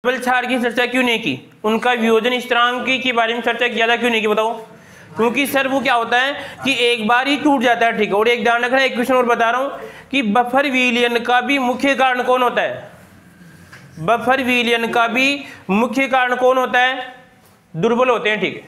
क्षार की चर्चा क्यों नहीं की, उनका वियोजन स्थिरांक के बारे में चर्चा ज्यादा क्यों नहीं की, बताओ? क्योंकि सर वो क्या होता है कि एक बार ही टूट जाता है, ठीक है। और एक ध्यान रखना, एक क्वेश्चन और बता रहा हूं कि बफर विलयन का भी मुख्य कारण कौन होता है? बफर विलयन का भी मुख्य कारण कौन होता है? दुर्बल होते हैं, ठीक है।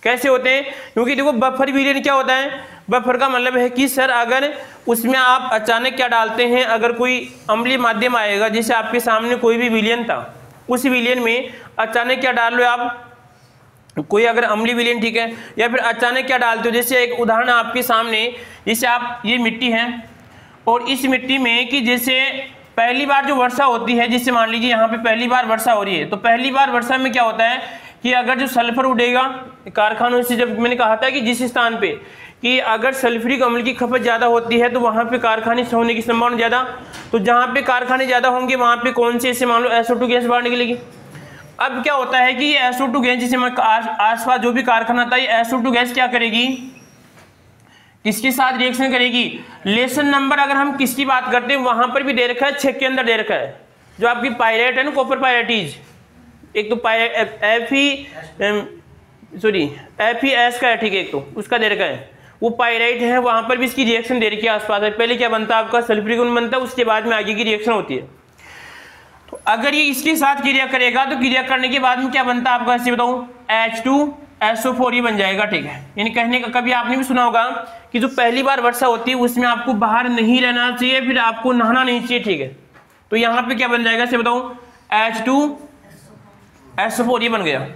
कैसे होते हैं? क्योंकि देखो बफर विलयन क्या होता है, बफर का मतलब है कि सर अगर उसमें आप अचानक क्या डालते हैं, अगर कोई अम्लीय माध्यम आएगा, जैसे आपके सामने कोई भी विलयन था, उस विलयन में अचानक क्या डाल लो आप, कोई अगर अम्लीय विलयन, ठीक है, या फिर अचानक क्या डालते हो, जैसे एक उदाहरण आपके सामने, जैसे आप ये मिट्टी है और इस मिट्टी में कि जैसे पहली बार जो वर्षा होती है, जिससे मान लीजिए यहाँ पे पहली बार वर्षा हो रही है, तो पहली बार वर्षा में क्या होता है कि अगर जो सल्फर उड़ेगा कारखानों से, जब मैंने कहा था कि जिस स्थान पे कि अगर सल्फ्यूरिक अम्ल की खपत ज़्यादा होती है तो वहाँ पे कारखाने होने की संभावना ज़्यादा, तो जहाँ पे कारखाने ज़्यादा होंगे वहाँ पे कौन से, ऐसे मान लो SO2 गैस बाहर निकलेगी। अब क्या होता है कि ये SO2 गैस, जिसे आसपास जो भी कारखाना था, ये SO2 गैस क्या करेगी, किसके साथ रिएक्शन करेगी? लेसन नंबर अगर हम किसकी बात करते हैं वहां पर भी दे रखा है, 6 के अंदर दे रखा है। जो आपकी पायरेट है ना, कॉपर पायरेटीज, एक तो FeS का है, ठीक है, एक तो उसका दे रखा है, वो पायराइट है, वहां पर भी इसकी रिएक्शन दे रखी है आसपास है। पहले क्या बनता है आपका, सल्फ्यूरिक अम्ल बनता है, उसके बाद में आगे की रिएक्शन होती है। तो अगर ये इसके साथ क्रिया करेगा तो क्रिया करने के बाद में क्या बनता है आपका, ऐसे बताऊं, H2SO4 ही बन जाएगा, ठीक है। यानी कहने का, कभी आपने भी सुना होगा कि जो पहली बार वर्षा होती है उसमें आपको बाहर नहीं रहना चाहिए, फिर आपको नहाना नहीं चाहिए, ठीक है। तो यहाँ पे क्या बन जाएगा, ऐसे बताऊं, H2SO4 ही बन गया।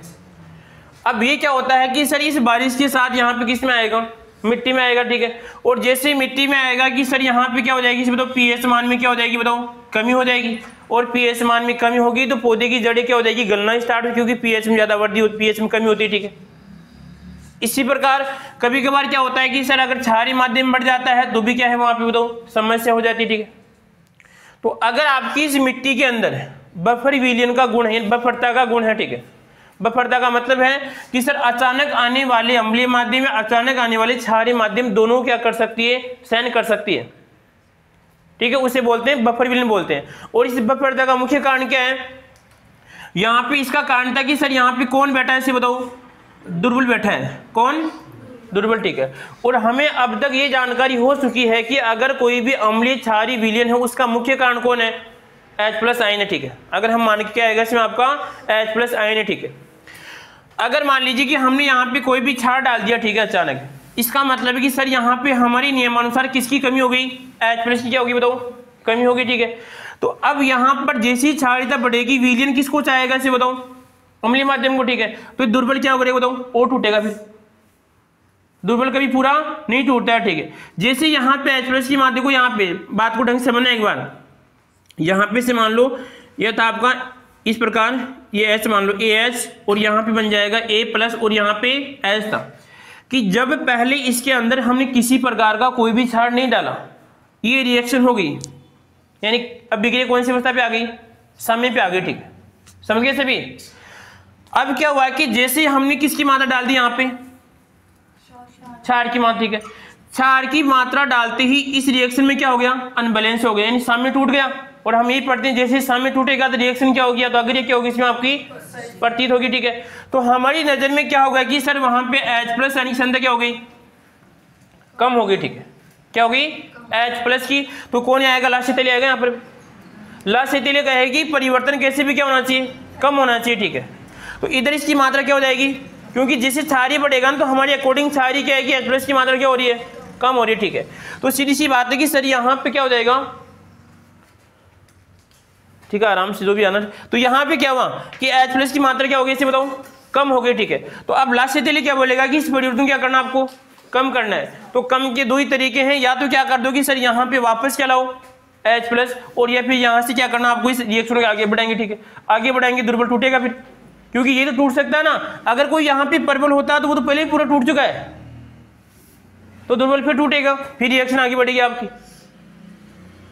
अब ये क्या होता है कि सर इस बारिश के साथ यहाँ पे किस में आएगा, मिट्टी में आएगा, ठीक है। और जैसे मिट्टी में आएगा कि सर यहाँ पे क्या हो जाएगी, बताओ pH मान में क्या हो जाएगी, बताओ कमी हो जाएगी। और pH मान में कमी होगी तो पौधे की जड़ें क्या हो जाएगी, गलना स्टार्ट हो, क्योंकि pH में ज्यादा वृद्धि होती है, pH में कमी होती है, ठीक है। इसी प्रकार कभी कभार क्या होता है कि सर अगर क्षारीय माध्यम बढ़ जाता है तो भी क्या है वहां पे, बताओ समस्या हो जाती है, ठीक है। तो अगर आपकी इस मिट्टी के अंदर बफर विलयन का गुण है, बफरता का गुण है, ठीक है। बफरता का मतलब है कि सर अचानक आने वाले अम्लीय माध्यम में अचानक आने वाले क्षारीय माध्यम दोनों क्या कर सकती है, सहन कर सकती है, ठीक है। उसे बोलते हैं बफर विलयन बोलते हैं। और इस बफरता का मुख्य कारण क्या है, यहाँ पे इसका कारण था कि सर यहाँ पे कौन बैठा है, इसे बताओ, दुर्बल बैठा है, कौन, दुर्बल, ठीक है। और हमें अब तक ये जानकारी हो चुकी है कि अगर कोई भी अम्लीय क्षारीय विलयन है उसका मुख्य कारण कौन है, H+ आयन है, ठीक है। अगर हम मान के क्या आएगा इसमें आपका H+ आयन है, ठीक है। अगर मान लीजिए कि हमने यहाँ पे कोई भी क्षार डाल दिया, ठीक है, अचानक, इसका मतलब है कि सर यहाँ पे हमारी नियमानुसार किसकी कमी हो गई, H+ की क्या होगी, बताओ कमी होगी, ठीक है। तो अब यहाँ पर जैसी क्षारीयता बढ़ेगी विलयन किसको चाहेगा, इसे बताओ, अम्लीय माध्यम को, ठीक है। तो दुर्बल क्या करेगा, बताओ, और टूटेगा, फिर दुर्बल कभी पूरा नहीं टूटता है, ठीक है। जैसे यहाँ पे H+ की माध्यम को, यहाँ पे बात को ढंग से समझना एक बार, यहाँ पे से मान लो यह था आपका इस प्रकार, ये H मान लो AH, और यहाँ पे बन जाएगा A+ और यहाँ पे H था, कि जब पहले इसके अंदर हमने किसी प्रकार का कोई भी क्षार नहीं डाला, ये रिएक्शन हो गई, यानी अब विक्रिया कौन सी अवस्था पे आ गई, समय पे आ गई, ठीक है। समझ गए सभी? अब क्या हुआ कि जैसे हमने किसकी मात्रा डाल दी, यहाँ पे क्षार की मात्रा, ठीक है। क्षार की मात्रा डालते ही इस रिएक्शन में क्या हो गया, अनबैलेंस हो गया, यानी साम्य टूट गया। और हम यही पढ़ते हैं जैसे साम्य टूटेगा तो रिएक्शन क्या हो गया, तो अगर ये क्या होगी, इसमें आपकी प्रतीत होगी, ठीक है। तो हमारी नजर में क्या होगा कि सर वहां पे H+ यानी संख्या क्या हो गई, कम हो गई, ठीक है। क्या होगी, H+ की। तो कौन आएगा, लास्ट से आएगा, यहाँ पर लास्ट से कहेगी परिवर्तन कैसे भी क्या होना चाहिए, कम होना चाहिए, ठीक है। तो इधर इसकी मात्रा क्या हो जाएगी, क्योंकि जैसे क्षारीय बढ़ेगा ना तो हमारी अकॉर्डिंग क्षारीय क्या है कि H+ की मात्रा क्या हो रही है, कम हो रही है, ठीक है। तो सीधी सी बात है कि सर यहाँ पे क्या हो जाएगा, ठीक है, आराम से जो भी आना। तो यहाँ पे क्या हुआ कि H+ की मात्रा क्या हो गई, इसे बताओ, कम हो गई, ठीक है। तो अब लास्ट से क्या बोलेगा कि इस परिवर्तन क्या करना, आपको कम करना है। तो कम के दो ही तरीके हैं, या तो क्या कर दो कि सर यहाँ पे वापस क्या लाओ H+, और या फिर यहाँ से क्या करना आपको, इस रिएक्शन को आगे बढ़ाएंगे, ठीक है। आगे बढ़ाएंगे, दुर्बल टूटेगा फिर, क्योंकि ये तो टूट सकता है ना। अगर कोई यहाँ पे प्रबल होता तो वो तो पहले ही पूरा टूट चुका है, तो दुर्बल फिर टूटेगा, फिर रिएक्शन आगे बढ़ेगी आपकी।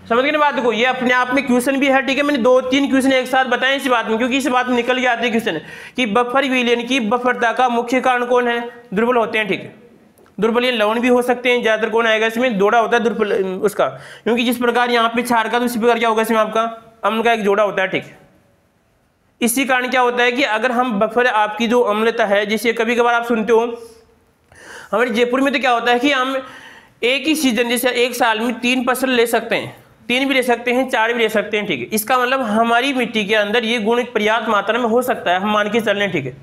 समझ गए ना बात को? ये अपने आप में क्वेश्चन भी है, ठीक है। मैंने 2-3 क्वेश्चन एक साथ बताए इस बात में, क्योंकि इस बात में निकल के आते हैं क्वेश्चन कि बफर विलयन की बफरता का मुख्य कारण कौन है, दुर्बल होते हैं, ठीक है। दुर्बल ये लवण भी हो सकते हैं, ज्यादातर कौन आएगा इसमें, जोड़ा होता है दुर्बल उसका, क्योंकि जिस प्रकार यहाँ पे क्षार का, तो उसी प्रकार क्या होगा इसमें आपका अम्ल का एक जोड़ा होता है, ठीक है। इसी कारण क्या होता है कि अगर हम बफर आपकी जो अम्लता है, जैसे कभी कभार आप सुनते हो हमारे जयपुर में तो क्या होता है कि हम एक ही सीजन जैसे एक साल में 3 फसल ले सकते हैं, 3 भी ले सकते हैं, 4 भी ले सकते हैं, ठीक है। इसका मतलब हमारी मिट्टी के अंदर ये गुण पर्याप्त मात्रा में हो सकता है, हम मान के चल रहे हैं, ठीक है।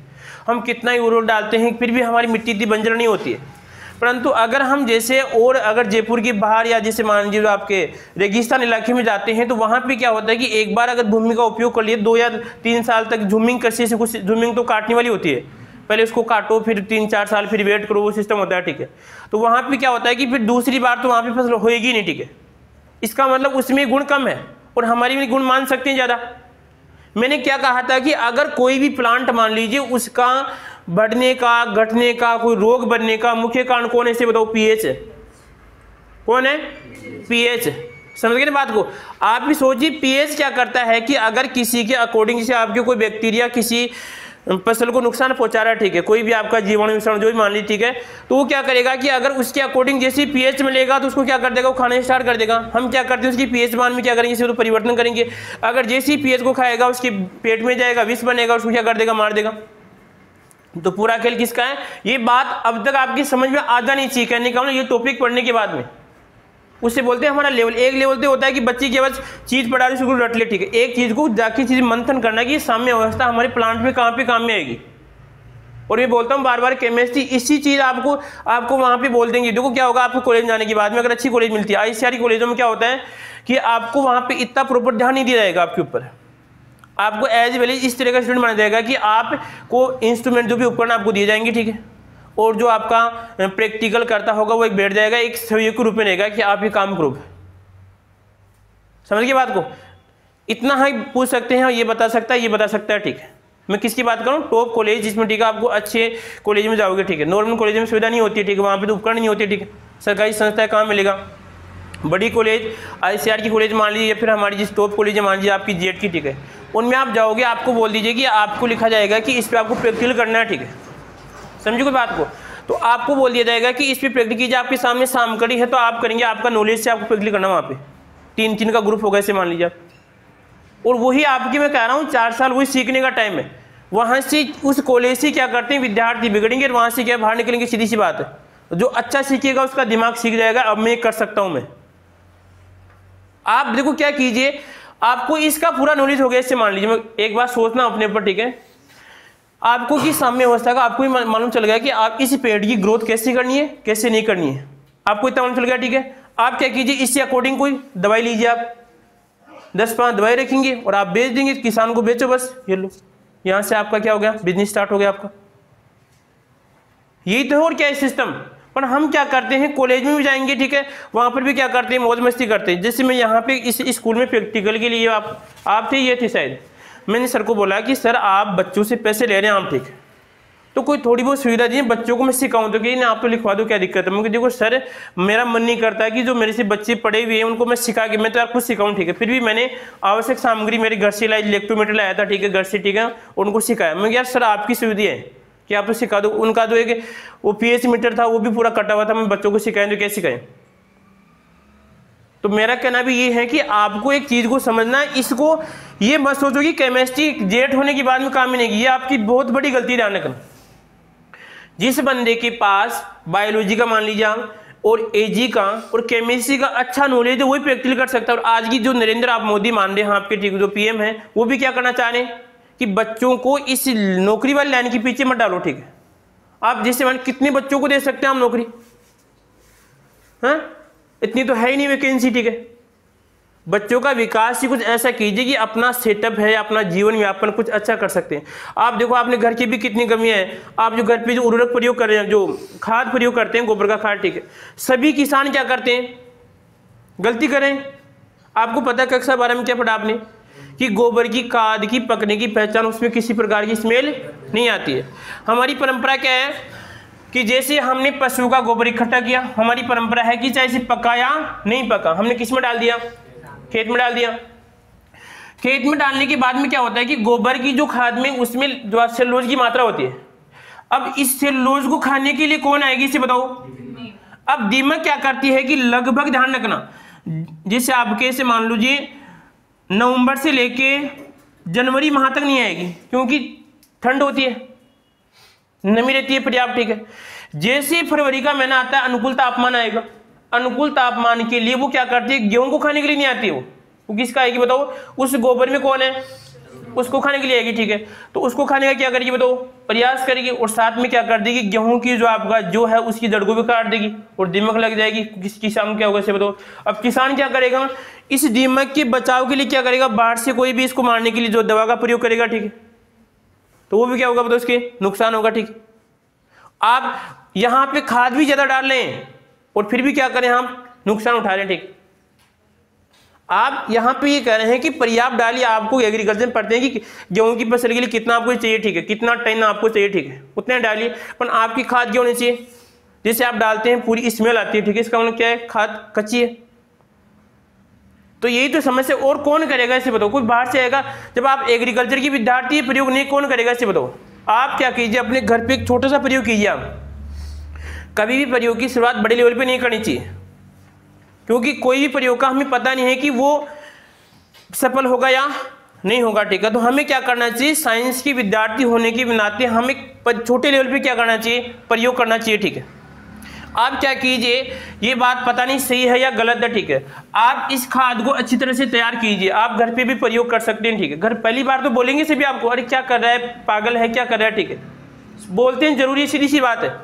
हम कितना ही उर्वरक डालते हैं फिर भी हमारी मिट्टी इतनी बंजर नहीं होती है। परंतु अगर हम जैसे और अगर जयपुर के बाहर या जैसे मान लीजिए आपके रेगिस्तान इलाके में जाते हैं तो वहाँ पे क्या होता है कि एक बार अगर भूमि का उपयोग कर लिए 2 या 3 साल तक झूमिंग कृषि से, कुछ झूमिंग तो काटने वाली होती है, पहले उसको काटो फिर 3-4 साल फिर वेट करो, वो सिस्टम होता है, ठीक है। तो वहाँ पे क्या होता है कि फिर दूसरी बार तो वहाँ पे फसल होएगी नहीं, ठीक है। इसका मतलब उसमें गुण कम है और हमारी में गुण मान सकते हैं ज़्यादा। मैंने क्या कहा था कि अगर कोई भी प्लांट मान लीजिए उसका बढ़ने का, घटने का, कोई रोग बनने का मुख्य कारण कौन है, इसे बताओ, पीएच है। कौन है? पीएच। समझ गए ना बात को? आप भी सोचिए पीएच क्या करता है कि अगर किसी के अकॉर्डिंग से आपके कोई बैक्टीरिया किसी फसल को नुकसान पहुंचा रहा है, ठीक है, कोई भी आपका जीवाणु विषाणु जो भी मान ली, ठीक है, तो वो क्या करेगा कि अगर उसके अकॉर्डिंग जैसे पीएच मिलेगा तो उसको क्या कर देगा, वो खाना स्टार्ट कर देगा। हम क्या करते हैं उसकी पीएच मान में क्या करेंगे, इसे तो परिवर्तन करेंगे। अगर जैसे ही पीएच को खाएगा उसके पेट में जाएगा, विष बनेगा, उसको क्या कर देगा, मार देगा। तो पूरा खेल किसका है? ये बात अब तक आपकी समझ में आ जानी चाहिए। कहने का मतलब ये टॉपिक पढ़ने के बाद में उससे बोलते हैं हमारा लेवल। एक लेवल तो होता है कि बच्चे केवल चीज पढ़ा रही रट ले, ठीक है। एक चीज को जाके चीज मंथन करना कि साम्य अवस्था हमारे प्लांट में कहाँ पे काम में आएगी। और मैं बोलता हूँ बार बार केमिस्ट्री इसी चीज आपको वहां पे बोल देंगे। देखो क्या होगा आपको कॉलेज जाने के बाद में, अगर अच्छी कॉलेज मिलती है, आईसीआर कॉलेजों में क्या होता है कि आपको वहां पे इतना प्रॉपर ध्यान नहीं दिया जाएगा आपके ऊपर। आपको एज वेल इस तरह का स्टूडेंट माना जाएगा कि आपको इंस्ट्रूमेंट जो भी उपकरण आपको दिए जाएंगे, ठीक है, और जो आपका प्रैक्टिकल करता होगा वो एक बैठ जाएगा, एक सहयोग के रूप में रहेगा कि आप ये काम करो। समझ गए बात को? इतना ही पूछ सकते हैं, ये बता सकता है, ये बता सकता है, ठीक है। मैं किसकी बात करूं? टॉप कॉलेज जिसमें, ठीक है, आपको अच्छे कॉलेज में जाओगे, ठीक है। नॉर्मल कॉलेज में सुविधा नहीं होती है, ठीक है, वहाँ पे तो उपकरण नहीं होते, ठीक है। सरकारी संस्था कहाँ मिलेगा? बड़ी कॉलेज आईसीआर की कॉलेज मान लीजिए या फिर हमारी जिस टॉप कॉलेज है मान लीजिए आपकी जेट की, ठीक है, उनमें आप जाओगे, आपको बोल दीजिए कि आपको लिखा जाएगा कि इस पर आपको प्रैक्टिकल करना है, ठीक है। समझो कोई बात को? तो आपको बोल दिया जाएगा कि इस पे प्रैक्टिकल कीजिए, आपके सामने सामकड़ी है तो आप करेंगे, आपका नॉलेज से आपको प्रैक्टिकल करना वहाँ पे 3-3 का ग्रुप होगा ऐसे मान लीजिए आप। और वही आपकी मैं कह रहा हूँ 4 साल वही सीखने का टाइम है। वहाँ से उस कॉलेज से क्या करते हैं विद्यार्थी बिगड़ेंगे और वहाँ से क्या बाहर निकलेंगे, सीधी सी बात है। जो अच्छा सीखेगा उसका दिमाग सीख जाएगा, अब मैं कर सकता हूँ मैं। आप देखो क्या कीजिए, आपको इसका पूरा नॉलेज हो गया इससे मान लीजिए, एक बात सोचना अपने ऊपर, ठीक है। आपको की साम्य अवस्था का आपको ही मालूम चल गया कि आप इस पेड़ की ग्रोथ कैसे करनी है, कैसे नहीं करनी है, आपको इतना मालूम चल गया, ठीक है। आप क्या कीजिए, इससे अकॉर्डिंग कोई दवाई लीजिए, आप 10-5 दवाई रखेंगे और आप बेच देंगे, किसान को बेचो, बस ये लो, यहां से आपका क्या हो गया, बिजनेस स्टार्ट हो गया आपका। यही तो और क्या है सिस्टम। पर हम क्या करते हैं, कॉलेज में भी जाएंगे, ठीक है, वहां पर भी क्या करते हैं, मौज मस्ती करते हैं। जैसे मैं यहाँ पे इस स्कूल में प्रैक्टिकल के लिए आप थे, ये थे शायद, मैंने सर को बोला कि सर आप बच्चों से पैसे ले रहे हैं आप, ठीक है, तो कोई थोड़ी बहुत सुविधा दीजिए, बच्चों को मैं सिखाऊं। तो कि नहीं आप तो लिखवा दो, क्या दिक्कत है। मुझे देखो सर मेरा मन नहीं करता है कि जो मेरे से बच्चे पढ़े हुए हैं उनको मैं सिखा के, मैं तो यार खुद सिखाऊं, ठीक है। फिर भी मैंने आवश्यक सामग्री मेरे घर से लाई, इलेक्ट्रोमीटर लाया था, ठीक है, घर से, ठीक है, उनको सिखाया। मैं यार सर आपकी सुविधा है कि आप तो सिखा दो। उनका जो एक वो पीएच मीटर था वो भी पूरा कटा हुआ था, मैं बच्चों को सिखाएं तो कैसे सिखाएं। तो मेरा कहना भी ये है कि आपको एक चीज को समझना है, इसको ये मत सोचो कि केमिस्ट्री जेट होने के बाद में काम ही नहीं, ये आपकी बहुत बड़ी गलती ध्यान रखना। जिस बंदे के पास बायोलॉजी का मान लीजिए और एजी का और केमिस्ट्री का अच्छा नॉलेज है वही प्रैक्टिकल कर सकता है। और आज की जो नरेंद्र आप मोदी मान रहे हैं आपके, ठीक, जो पीएम है, वो भी क्या करना चाह रहे हैं कि बच्चों को इस नौकरी वाली लाइन के पीछे मत डालो, ठीक है। आप जिससे मान कितने बच्चों को दे सकते हैं हम नौकरी, हाँ, इतनी तो है ही नहीं वैकेंसी, ठीक है। बच्चों का विकास ही कुछ ऐसा कीजिए कि अपना सेटअप है, अपना जीवन व्यापन कुछ अच्छा कर सकते हैं। आप देखो आपने घर की भी कितनी कमियां हैं। आप जो घर पे जो उर्वरक प्रयोग कर रहे हैं, जो खाद प्रयोग करते हैं, गोबर का खाद, ठीक है, सभी किसान क्या करते हैं, गलती करें। आपको पता है कक्षा 12 में क्या पढ़ा आपने कि गोबर की खाद की पकने की पहचान, उसमें किसी प्रकार की स्मेल नहीं आती है। हमारी परंपरा क्या है कि जैसे हमने पशु का गोबर इकट्ठा किया, हमारी परंपरा है कि चाहे इसे पका या नहीं पका, हमने किस में डाल दिया, खेत में डाल दिया। खेत में डालने के बाद में क्या होता है कि गोबर की जो खाद में उसमें जो सेलुलोज की मात्रा होती है, अब इस सेलुलोज को खाने के लिए कौन आएगी इसे बताओ। अब दीमक क्या करती है कि लगभग ध्यान रखना, जैसे आपके से मान लीजिए नवंबर से लेके जनवरी माह तक नहीं आएगी, क्योंकि ठंड होती है, नमी रहती है पर्याप्त, ठीक है। जैसे ही फरवरी का महीना आता है अनुकूल तापमान आएगा, अनुकूल तापमान के लिए वो क्या करती है, गेहूं को खाने के लिए नहीं आती है, वो किसका आएगी बताओ, उस गोबर में कौन है, उसको खाने के लिए आएगी, ठीक है। तो उसको खाने का क्या करेगी बताओ, प्रयास करेगी, और साथ में क्या कर देगी, गेहूं की जो आपका जो है उसकी जड़ को भी काट देगी और दीमक लग जाएगी। किसान क्या होगा इसे बताओ। अब किसान क्या करेगा, इस दीमक के बचाव के लिए क्या करेगा, बाहर से कोई भी इसको मारने के लिए जो दवा का प्रयोग करेगा, ठीक है, तो वो भी क्या होगा बताओ, उसके नुकसान होगा, ठीक है। आप यहाँ पे खाद भी ज्यादा डाल लें और फिर भी क्या करें, हम नुकसान उठा रहे हैं, ठीक। आप यहाँ पे ये कह रहे हैं कि पर्याप्त डालिए, आपको एग्रीकल्चर में पढ़ते हैं कि गेहूं की फसल के लिए कितना आपको चाहिए, ठीक है, कितना टन आपको चाहिए, ठीक है, उतने डालिए, पर आपकी खाद क्या होनी चाहिए, जैसे आप डालते हैं पूरी स्मेल आती है, ठीक है, इसका मतलब क्या है, खाद कच्ची है। तो यही तो समस्या, और कौन करेगा इसे बताओ, कोई बाहर से आएगा। जब आप एग्रीकल्चर की विद्यार्थी प्रयोग नहीं, कौन करेगा इसे बताओ। आप क्या कीजिए, अपने घर पे एक छोटा सा प्रयोग कीजिए। आप कभी भी प्रयोग की शुरुआत बड़े लेवल पे नहीं करनी चाहिए, क्योंकि कोई भी प्रयोग का हमें पता नहीं है कि वो सफल होगा या नहीं होगा, ठीक है। तो हमें क्या करना चाहिए, साइंस की विद्यार्थी होने के नाते हमें छोटे लेवल पे क्या करना चाहिए, प्रयोग करना चाहिए, ठीक है। आप क्या कीजिए, ये बात पता नहीं सही है या गलत है, ठीक है, आप इस खाद को अच्छी तरह से तैयार कीजिए, आप घर पे भी प्रयोग कर सकते हैं, ठीक है। घर पहली बार तो बोलेंगे सभी आपको, अरे क्या कर रहा है, पागल है, क्या कर रहा है, ठीक है, बोलते हैं, जरूरी सीधी सी बात है।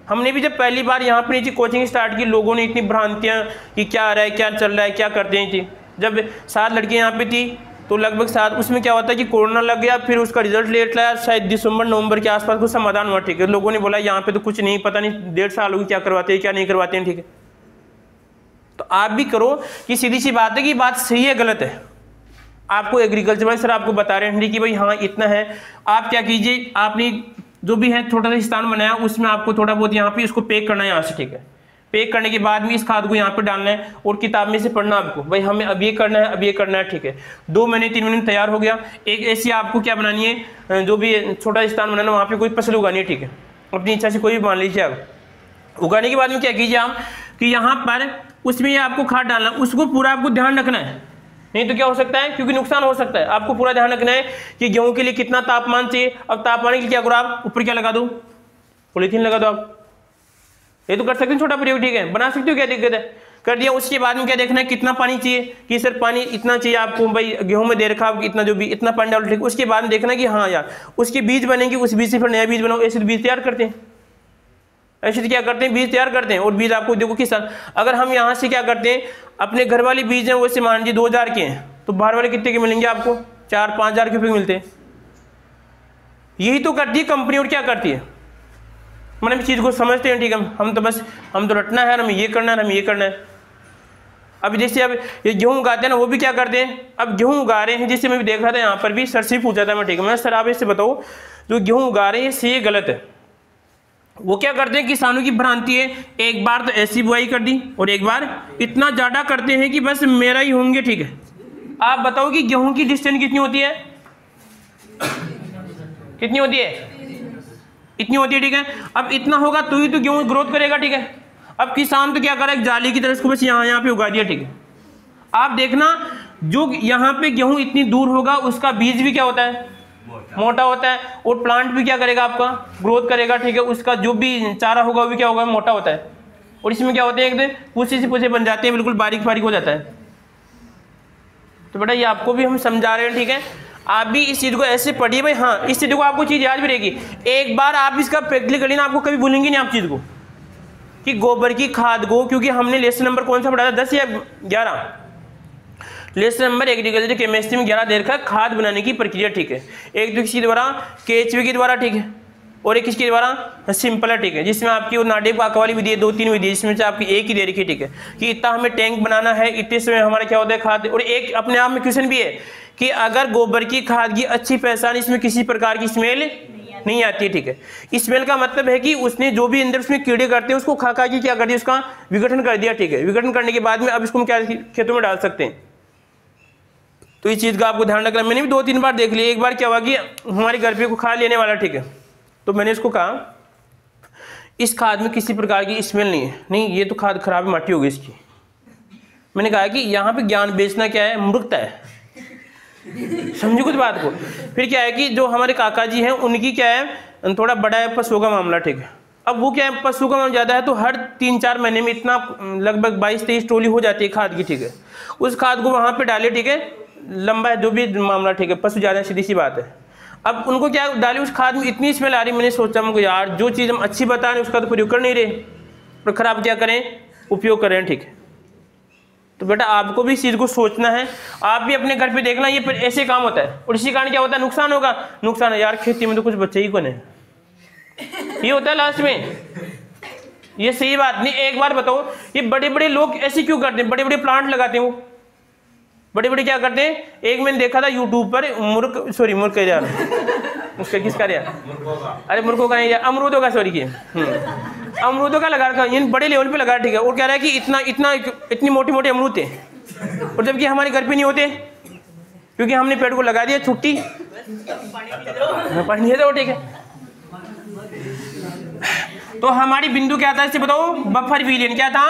हमने भी जब पहली बार यहाँ पे नीचे कोचिंग स्टार्ट की, लोगों ने इतनी भ्रांतियाँ कि क्या आ रहा है, क्या चल रहा है, क्या करते हैं, थी। जब 7 लड़कियाँ यहाँ पे थी तो लगभग 7, उसमें क्या होता है कि कोरोना लग गया, फिर उसका रिजल्ट लेट लाया, शायद दिसंबर नवंबर के आसपास कुछ समाधान हुआ, ठीक है। लोगों ने बोला यहाँ पे तो कुछ नहीं, पता नहीं 1.5 साल होगी, क्या करवाते हैं क्या नहीं करवाते हैं, ठीक है। तो आप भी करो कि सीधी सी बात है कि बात सही है गलत है। आपको एग्रीकल्चर वाले सर आपको बता रहे हैं कि भाई हाँ इतना है, आप क्या कीजिए, आपने जो भी है छोटा सा स्थान बनाया, उसमें आपको थोड़ा बहुत यहाँ पे इसको पैक करना है यहाँ से, ठीक है। पैक करने के बाद में इस खाद को यहाँ पे डालना है और किताब में से पढ़ना आपको, भाई हमें अब ये करना है, अब ये करना है, ठीक है। 2 महीने 3 महीने तैयार हो गया। एक ऐसी आपको क्या बनानी है, जो भी छोटा स्थान बनाना, वहाँ पे कोई फसल उगानी है, ठीक है, अपनी इच्छा से कोई भी मान लीजिए आप। उगाने के बाद में क्या कीजिए आप कि यहाँ पर उसमें आपको खाद डालना, उसको पूरा आपको ध्यान रखना है, नहीं तो क्या हो सकता है, क्योंकि नुकसान हो सकता है। आपको पूरा ध्यान रखना है कि गेहूं के लिए कितना तापमान चाहिए। अब तापमान के लिए क्या करो, आप ऊपर क्या लगा दो, पॉलीथीन लगा दो। आप ये तो कर सकते हैं छोटा प्रयोग, ठीक है, बना सकते हो, क्या दिक्कत है, कर दिया। उसके बाद में क्या देखना है, कितना पानी चाहिए, कि सर पानी इतना चाहिए आपको, भाई गेहूं में दे रखा आप इतना, जो भी इतना पानी डालो, ठीक। उसके बाद में देखना कि हाँ यार उसके बीज बनेंगे, उस बीज से फिर नया बीज बनाओ। ऐसे बीज तैयार करते हैं, ऐसे क्या करते हैं, बीज तैयार करते हैं। और बीज आपको देखो किस तरह, अगर हम यहाँ से क्या करते हैं, अपने घर वाले बीज हैं वैसे मान लीजिए 2000 के हैं, तो बाहर वाले कितने के मिलेंगे आपको, 4-5 हजार के रुपये मिलते हैं। यही तो करती है कंपनी, और क्या करती है, मतलब इस चीज़ को समझते हैं, ठीक है, हम तो बस हम तो रटना है, हमें ये करना है, हमें ये करना है। अब जैसे अब ये गेहूँ उगाते हैं ना, वो भी क्या करते हैं, अब गेहूँ उगा रहे हैं, जैसे मैं भी देख रहा था यहाँ पर भी, सर से पूछा था मैं, ठीक है, मैं सर आप इससे बताओ जो गेहूँ उगा रहे हैं ये सही गलत है। वो क्या करते हैं, किसानों की भ्रांति है, एक बार तो ऐसी बुआई कर दी और एक बार इतना ज़्यादा करते हैं कि बस मेरा ही होंगे, ठीक है। आप बताओ कि गेहूं की डिस्टेंस कितनी होती है, कितनी होती है, इतनी होती है, ठीक है। अब इतना होगा तो ही तो गेहूं ग्रोथ करेगा, ठीक है। अब किसान तो क्या कर रहा है, जाली की तरह इसको बस यहाँ पे उगा दिया, ठीक है। आप देखना जो यहाँ पे गेहूं इतनी दूर होगा उसका बीज भी क्या होता है, मोटा होता है, और प्लांट भी क्या करेगा, आपका ग्रोथ करेगा, ठीक है। उसका जो भी चारा होगा वो भी क्या होगा, मोटा होता है। और इसमें क्या होते हैं, एकदम पूछे से पूछे बन जाते हैं, बिल्कुल बारीक बारीक हो जाता है। तो बेटा ये आपको भी हम समझा रहे हैं, ठीक है। आप भी इस चीज़ को ऐसे पढ़िए भाई, हाँ इस चीज़ को आपको चीज़ याद भी रहेगी। एक बार आप इसका प्रैक्टिकली करिए ना, आपको कभी भूलेंगे नहीं आप चीज़ को, कि गोबर की खाद को, क्योंकि हमने लेसन नंबर कौन सा पढ़ा था, 10 या 11, लेसन नंबर एग्रीकल्चर केमिस्ट्री में 11 दे रखा है, खाद बनाने की प्रक्रिया, ठीक है। एक तो किसके द्वारा, केचुए के द्वारा, ठीक है, और एक किसके द्वारा, सिंपल है, ठीक है, जिसमें आपकी वो नाडेप आंक वाली विधि है, 2-3 विधि, इसमें से आपकी एक ही दे रखी है, ठीक है, कि इतना हमें टैंक बनाना है, इतने समय हमारा क्या होता है खाद। और एक अपने आप में क्वेश्चन भी है कि अगर गोबर की खाद की अच्छी पहचान, इसमें किसी प्रकार की स्मेल नहीं आती है, ठीक है। स्मेल का मतलब है कि उसने जो भी अंदर उसमें कीड़े करते हैं उसको खा खा के क्या कर दिया, उसका विघटन कर दिया, ठीक है। विघटन करने के बाद में अब इसको हम क्या खेतों में डाल सकते हैं। तो इस चीज़ का आपको ध्यान रखना। मैंने भी 2-3 बार देख लिया। एक बार क्या हुआ कि हमारे घर पे को खा लेने वाला, ठीक है, तो मैंने इसको कहा इस खाद में किसी प्रकार की स्मेल नहीं है, नहीं ये तो खाद खराब माटी होगी इसकी। मैंने कहा कि यहाँ पे ज्ञान बेचना क्या है, मूर्खता है। समझो कुछ बात को। फिर क्या है कि जो हमारे काका जी हैं उनकी क्या है, थोड़ा बड़ा है पशुओं का मामला, ठीक है। अब वो क्या है, पशुओं का मामला ज़्यादा है, तो हर 3-4 महीने में इतना लगभग 22-23 ट्रॉली हो जाती है खाद की, ठीक है। उस खाद को वहाँ पे डाले, ठीक है, लंबा है जो भी मामला, ठीक है, पशु ज़्यादा है, सीधी सी बात है। अब उनको क्या डाले, उस खाद में इतनी स्मेल आ रही, मैंने सोचा मुझे यार जो चीज़ हम अच्छी बता रहे हैं उसका तो प्रयोग कर नहीं रहे, और ख़राब क्या करें, उपयोग करें, ठीक है। तो बेटा आपको भी इस चीज़ को सोचना है, आप भी अपने घर पे देखना, ये ऐसे काम होता है, और इसी कारण क्या होता है, नुकसान होगा। नुकसान है यार, खेती में तो कुछ बच्चे ही कौन है, ये होता है लास्ट में। ये सही बात नहीं। एक बार बताओ, ये बड़े बड़े लोग ऐसे क्यों करते हैं, बड़े बड़े प्लांट लगाते हैं, वो बड़े बड़े क्या करते हैं। एक मैंने देखा था यूट्यूब पर, मुर्ग कह यार, उसका किसका यार, अरे मुर्गों का नहीं, अमरूदों का, सॉरी किए, अमरूदों का लगा रखा, इन बड़े लेवल पे लगा, ठीक है। और कह रहा है कि इतनी मोटी मोटी अमरूद थे, और जबकि हमारे घर पे नहीं होते, क्योंकि हमने पेड़ को लगा दिया, छुट्टी पानी दो, ठीक है। तो हमारी बिंदु क्या था, इससे बताओ, बफर विलियन क्या था,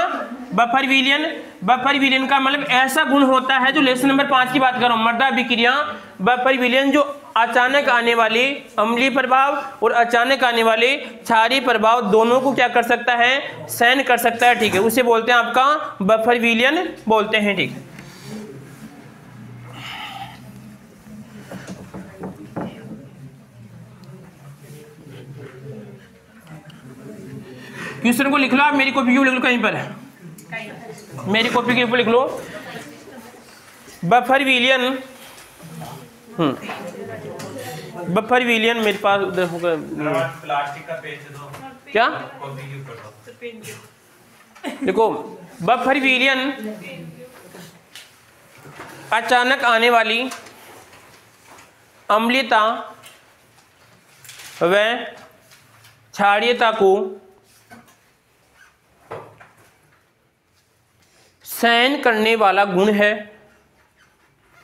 बफर विलियन। बफर विलियन का मतलब ऐसा गुण होता है, जो लेसन नंबर 5 की बात कर रहा हूं, मृदा अभिक्रिया, बफर विलियन, जो अचानक आने वाले अम्लीय प्रभाव और अचानक आने वाले क्षारीय प्रभाव दोनों को क्या कर सकता है, सहन कर सकता है, ठीक है। उसे बोलते हैं आपका बफर विलियन बोलते हैं, ठीक है। क्वेश्चन को लिख लो आप, मेरी कॉपी क्यों लिख लो कहीं पर, मेरी कॉपी के ऊपर लिख लो बफर विलियन। बफर विलियन मेरे पास उधर होगा, प्लास्टिक का पेज दो क्या, कॉपी के ऊपर देखो, बफर विलियन अचानक आने वाली अम्लीयता व क्षारीयता को सहन करने वाला गुण है,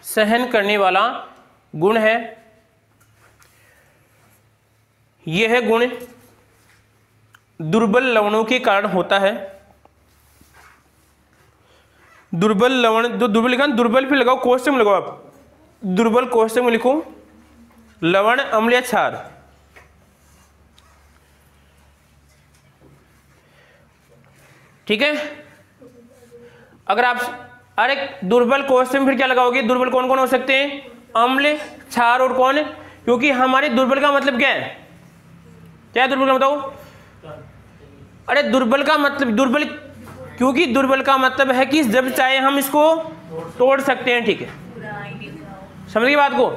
सहन करने वाला गुण है। यह गुण दुर्बल लवणों के कारण होता है। दुर्बल लवण, जो दुर्बल लिखा, दुर्बल पे लगाओ, कोष्टक में लगाओ आप, दुर्बल कोष्टक में लिखो लवण अम्ल क्षार। ठीक है। अगर आप, अरे दुर्बल कोष्टक में फिर क्या लगाओगे, दुर्बल कौन कौन हो सकते हैं, अम्ल क्षार और कौन, क्योंकि हमारे दुर्बल का मतलब क्या है, क्या है दुर्बल का बताओ। अरे दुर्बल का मतलब, दुर्बल, क्योंकि दुर्बल का मतलब है कि जब चाहे हम इसको तोड़ सकते हैं, ठीक है, समझ गए बात को,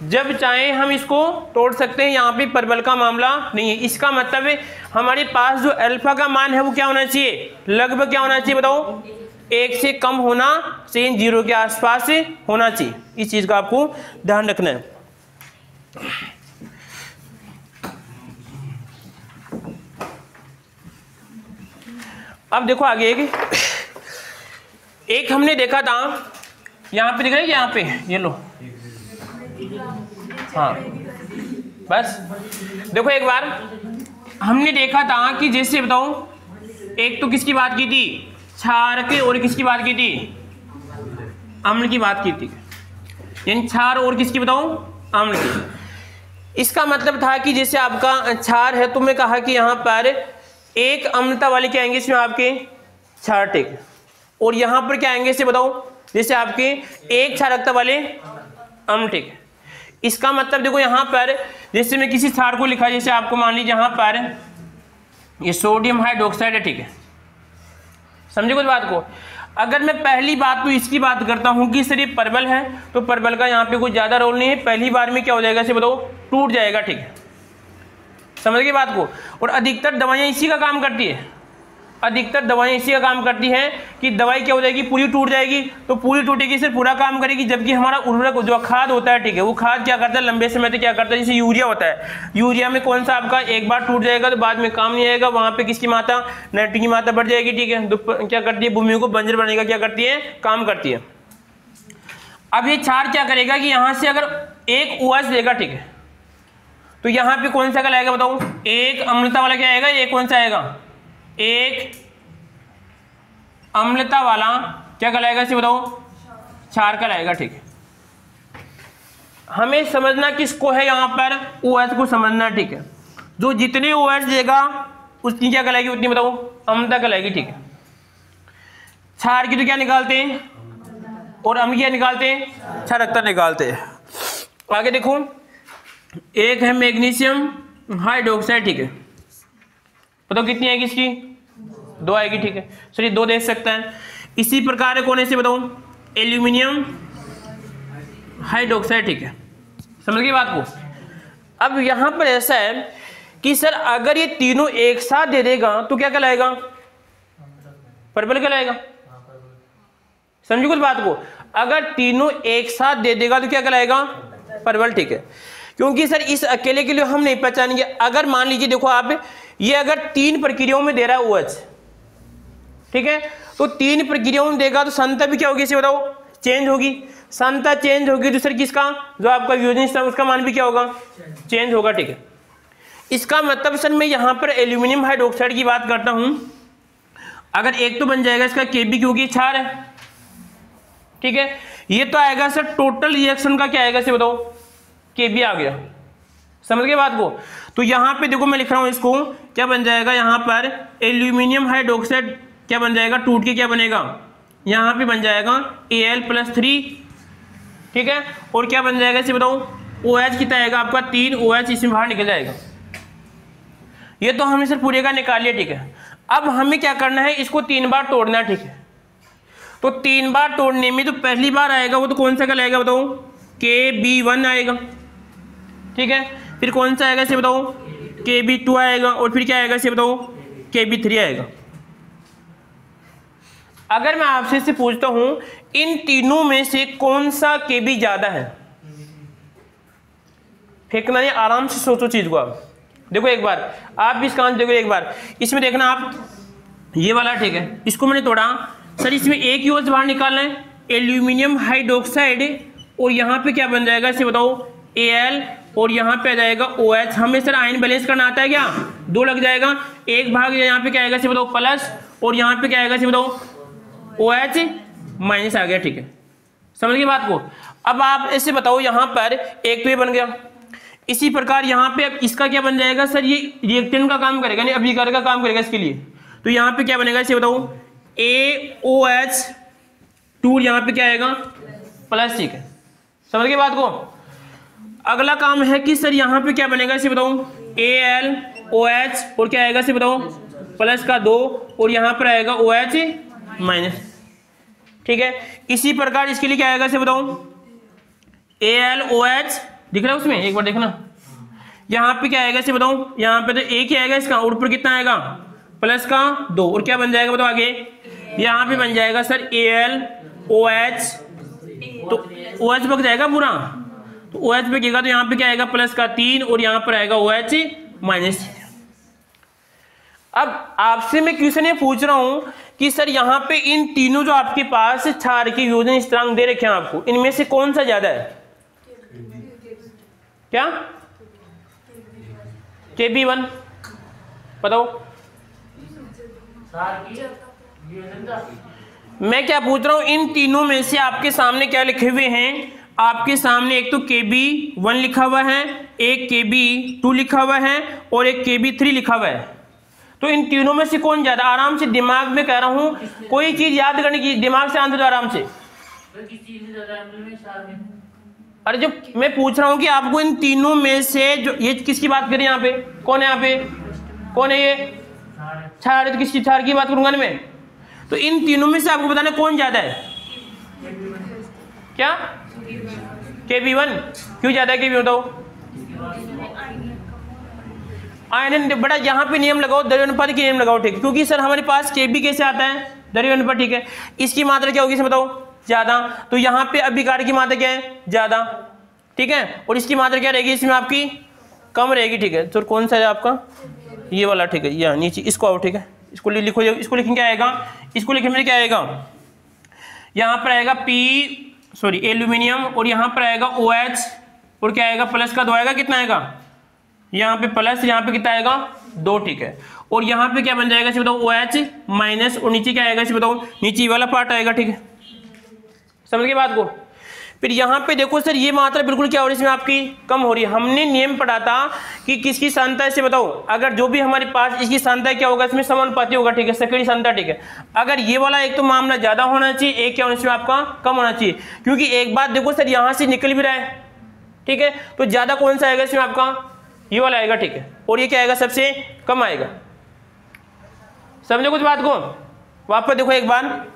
जब चाहे हम इसको तोड़ सकते हैं। यहाँ पे प्रबल का मामला नहीं है। इसका मतलब है हमारे पास जो अल्फा का मान है वो क्या होना चाहिए, लगभग क्या होना चाहिए बताओ, 1 से कम होना चाहिए, 0 के आसपास होना चाहिए। इस चीज का आपको ध्यान रखना है। अब देखो आगे एक हमने देखा था, यहां पे दिख रहा है, यहाँ पे ये लो, हाँ बस देखो, एक बार हमने देखा था कि जैसे बताओ, एक तो किसकी बात की थी, क्षार के, और किसकी बात की थी, अम्ल की बात की थी, यानी क्षार और किसकी बताओ, अम्ल की। इसका मतलब था कि जैसे आपका क्षार है, तो मैं कहा कि यहाँ पर एक अम्लता वाले क्या आएंगे इसमें आपके क्षार, ठीक, और यहाँ पर क्या आएंगे इसे बताओ, जैसे आपके एक क्षारकता वाले अम्ल, ठीक। इसका मतलब देखो यहाँ पर जैसे मैं किसी क्षार को लिखा, जैसे आपको मान लीजिए यहाँ पर ये सोडियम हाइड्रोक्साइड है, ठीक है, समझे कुछ बात को। अगर मैं पहली बात तो इसकी बात करता हूं कि सर ये प्रबल है, तो प्रबल का यहाँ पे कोई ज्यादा रोल नहीं है, पहली बार में क्या हो जाएगा इसे बताओ, टूट जाएगा, ठीक है, समझ गए बात को। और अधिकतर दवाइयां इसी का काम करती है, अधिकतर दवाइयां इसी का काम करती हैं कि दवाई क्या हो जाएगी, पूरी टूट जाएगी, तो पूरी टूटेगी सिर्फ पूरा काम करेगी, जबकि हमारा उर्वरक जो खाद होता है, ठीक है, वो खाद क्या करता है, लंबे समय तक क्या करता है, जैसे यूरिया होता है, यूरिया में कौन सा आपका एक बार टूट जाएगा तो बाद में काम नहीं आएगा, वहां पे किसकी मात्रा, नाइट्रोजन की मात्रा बढ़ जाएगी, ठीक है, तो क्या करती है, भूमि को बंजर बनाने का क्या करती है, काम करती है। अब ये क्षार क्या करेगा कि यहां से अगर एक OH लेगा, ठीक है, तो यहाँ पे कौन सा का लाएगा बताओ, एक अम्लता वाला क्या आएगा, एक कौन सा आएगा, एक अम्लता वाला क्या कहलाएगा इसे बताओ, क्षार कहलाएगा, ठीक है। हमें समझना किसको है, यहाँ पर OH को समझना, ठीक है। जो जितने OH देगा उसकी क्या कहलाएगी, उतनी बताओ अम्लता कहलाएगी, ठीक है। क्षार की तो क्या निकालते हैं, और अम्ल क्या निकालते हैं, क्षारकता निकालते हैं। आगे देखो, एक है मैग्नीशियम हाइड्रोक्साइड, ठीक है। बताओ कितनी आएगी इसकी, 2 आएगी, ठीक है। सर 2 दे सकता है। इसी प्रकार कौन से बताओ, एल्यूमिनियम हाइड्रोक्साइड, ठीक है। समझ गए बात को। अब यहां पर ऐसा है कि सर अगर ये तीनों एक साथ दे देगा तो क्या कहलाएगा, परवल कहलाएगा। समझो कुछ बात को, अगर तीनों एक साथ दे देगा तो क्या कहलाएगा, परवल, ठीक है। क्योंकि सर इस अकेले के लिए हम नहीं पहचानेंगे। अगर मान लीजिए देखो आप, ये अगर 3 प्रक्रियाओं में दे रहा है OH, ठीक है, तो 3 प्रक्रियाओं में देगा तो सांद्रता भी क्या होगी, इसे बताओ चेंज होगी। सांद्रता चेंज होगी तो सर किसका, जो आपका वियोजन उसका मान भी क्या होगा, चेंज होगा, ठीक है। इसका मतलब सर मैं यहाँ पर एल्यूमिनियम हाइड्रोक्साइड की बात करता हूँ, अगर एक तो बन जाएगा इसका Kb, क्योंकि क्षार है, ठीक है। ये तो आएगा सर टोटल रिएक्शन का क्या आएगा इसे बताओ, Kb आ गया। समझ गए बात को। तो यहाँ पे देखो मैं लिख रहा हूँ इसको, क्या बन जाएगा यहाँ पर एल्यूमिनियम हाइड्रोक्साइड क्या बन जाएगा, टूट के क्या बनेगा, यहाँ पे बन जाएगा Al+3, ठीक है। और क्या बन जाएगा इसे बताओ, OH कितना आएगा आपका 3 OH इसमें बाहर निकल जाएगा। ये तो हमने सर पूरे का निकाल लिया, ठीक है। अब हमें क्या करना है, इसको 3 बार तोड़ना है, ठीक है। तो 3 बार तोड़ने में तो पहली बार आएगा वो तो कौन सा कहलाएगा बताओ, Kb1 आएगा, ठीक है। फिर कौन सा आएगा इसे बताओ, Kb2 आएगा, और फिर क्या आएगा इसे बताओ, Kb3 आएगा। अगर मैं आपसे से पूछता हूं इन तीनों में से कौन सा Kb ज्यादा है, फेंकना नहीं, आराम से सोचो चीज को। आप देखो एक बार, आप भी इसका आंसर देखो एक बार, इसमें देखना आप, ये वाला, ठीक है, इसको मैंने तोड़ा सर, इसमें एक ही OH बाहर निकालना है, एल्यूमिनियम हाइड्रोक्साइड, और यहाँ पे क्या बन जाएगा इसे बताओ Al, और यहाँ पे आ जाएगा OH। हमें सर आयन बैलेंस करना आता है क्या, 2 लग जाएगा, एक भाग यहाँ पे क्या आएगा इसे बताओ प्लस, और यहाँ पे क्या आएगा इसे बताओ OH माइनस आ गया, ठीक है। समझ गए बात को। अब आप ऐसे बताओ, यहाँ पर एक तो ये बन गया, इसी प्रकार यहाँ पे अब इसका क्या बन जाएगा सर, ये रिएक्टेंट का काम करेगा, नहीं अभिकारक का काम करेगा इसके लिए। तो यहाँ पे क्या बनेगा इसे बताओ AOH2, यहाँ पे क्या आएगा प्लस, ठीक है। समझ गए बात को। अगला काम है कि सर यहाँ पे क्या बनेगा इसे बताओ AlOH, और क्या आएगा इसे बताओ प्लस का 2, और यहाँ पर आएगा OH माइनस, ठीक है। इसी प्रकार इसके लिए क्या आएगा इसे बताओ AlOH, दिख रहा है उसमें, एक बार देखना, यहाँ पे क्या आएगा इसे बताओ, यहाँ पे तो एक ही आएगा इसका, और ऊपर कितना आएगा प्लस का 2, और क्या बन जाएगा बताओ आगे, यहाँ पे बन जाएगा सर AlOH, तो OH बच जाएगा पूरा, तो OH बचेगा तो यहाँ पे क्या आएगा प्लस का 3, और यहाँ पर आएगा OH माइनस। अब आपसे मैं क्वेश्चन ये पूछ रहा हूं कि सर यहाँ पे इन तीनों जो आपके पास क्षार के वियोजन स्थिरांक दे रखे हैं आपको, इनमें से कौन सा ज्यादा है, क्या Kb1, बताओ। मैं क्या पूछ रहा हूं, इन तीनों में से आपके सामने क्या लिखे हुए हैं, आपके सामने एक तो Kb1 लिखा हुआ है, एक Kb2 लिखा हुआ है, और एक Kb3 लिखा हुआ है। तो इन तीनों में से कौन ज्यादा, आराम से दिमाग में कह रहा हूं, कोई चीज याद करने की, दिमाग से आंसर दो आराम से। अरे जो मैं पूछ रहा हूं कि आपको इन तीनों में से जो, ये किसकी बात करें, यहाँ पे कौन है, यहाँ पे कौन है, ये क्षार, तो किसकी क्षार की बात करूंगा ना मैं। तो इन तीनों में से आपको बताना कौन ज्यादा है, क्या Kb1, क्यों ज्यादा है Kb, बताओ। आयन बड़ा, यहाँ पे नियम लगाओ, द्रव्यानुपात के नियम लगाओ, ठीक, क्योंकि सर हमारे पास Kb कैसे आता है, द्रव्यानुपात, ठीक है। इसकी मात्रा क्या होगी इसे बताओ, ज्यादा, तो यहाँ पे अभिकार की मात्रा क्या है, ज्यादा, ठीक है, और इसकी मात्रा क्या रहेगी इसमें आपकी, कम रहेगी, ठीक है। तो कौन सा है आपका, ये वाला, ठीक है, यहाँ नीचे इसको आओ, ठीक है, इसको लिखो, इसको लिखने क्या आएगा, इसको लिखने में क्या आएगा, यहाँ पर आएगा एल्यूमिनियम, और यहाँ पर आएगा OH, और क्या आएगा प्लस का 2 आएगा, कितना आएगा यहाँ पे प्लस, यहाँ पे कितना आएगा 2, ठीक है। और यहाँ पे क्या बन जाएगा इसे बताओ OH माइनस, और नीचे क्या आएगा इसे बताओ, नीचे वाला पार्ट आएगा, ठीक है। समझ गए बात को। फिर यहाँ पे देखो सर ये मात्रा बिल्कुल क्या हो रही है इसमें आपकी कम हो रही है। हमने नियम पढ़ा था कि किसकी सांद्रता से बताओ, अगर जो भी हमारे पास इसकी सांद्रता क्या होगा इसमें समानुपाती होगा, ठीक है, सक्रिय सांद्रता, ठीक है। अगर ये वाला एक तो मामला ज्यादा होना चाहिए, एक क्या होना चाहिए आपका कम होना चाहिए, क्योंकि एक बात देखो सर यहाँ से निकल भी रहा है, ठीक है, तो ज्यादा कौन सा आएगा इसमें आपका ये वाला आएगा, ठीक है, और ये क्या आएगा सबसे कम आएगा। समझो कुछ बात को, वापस देखो एक बार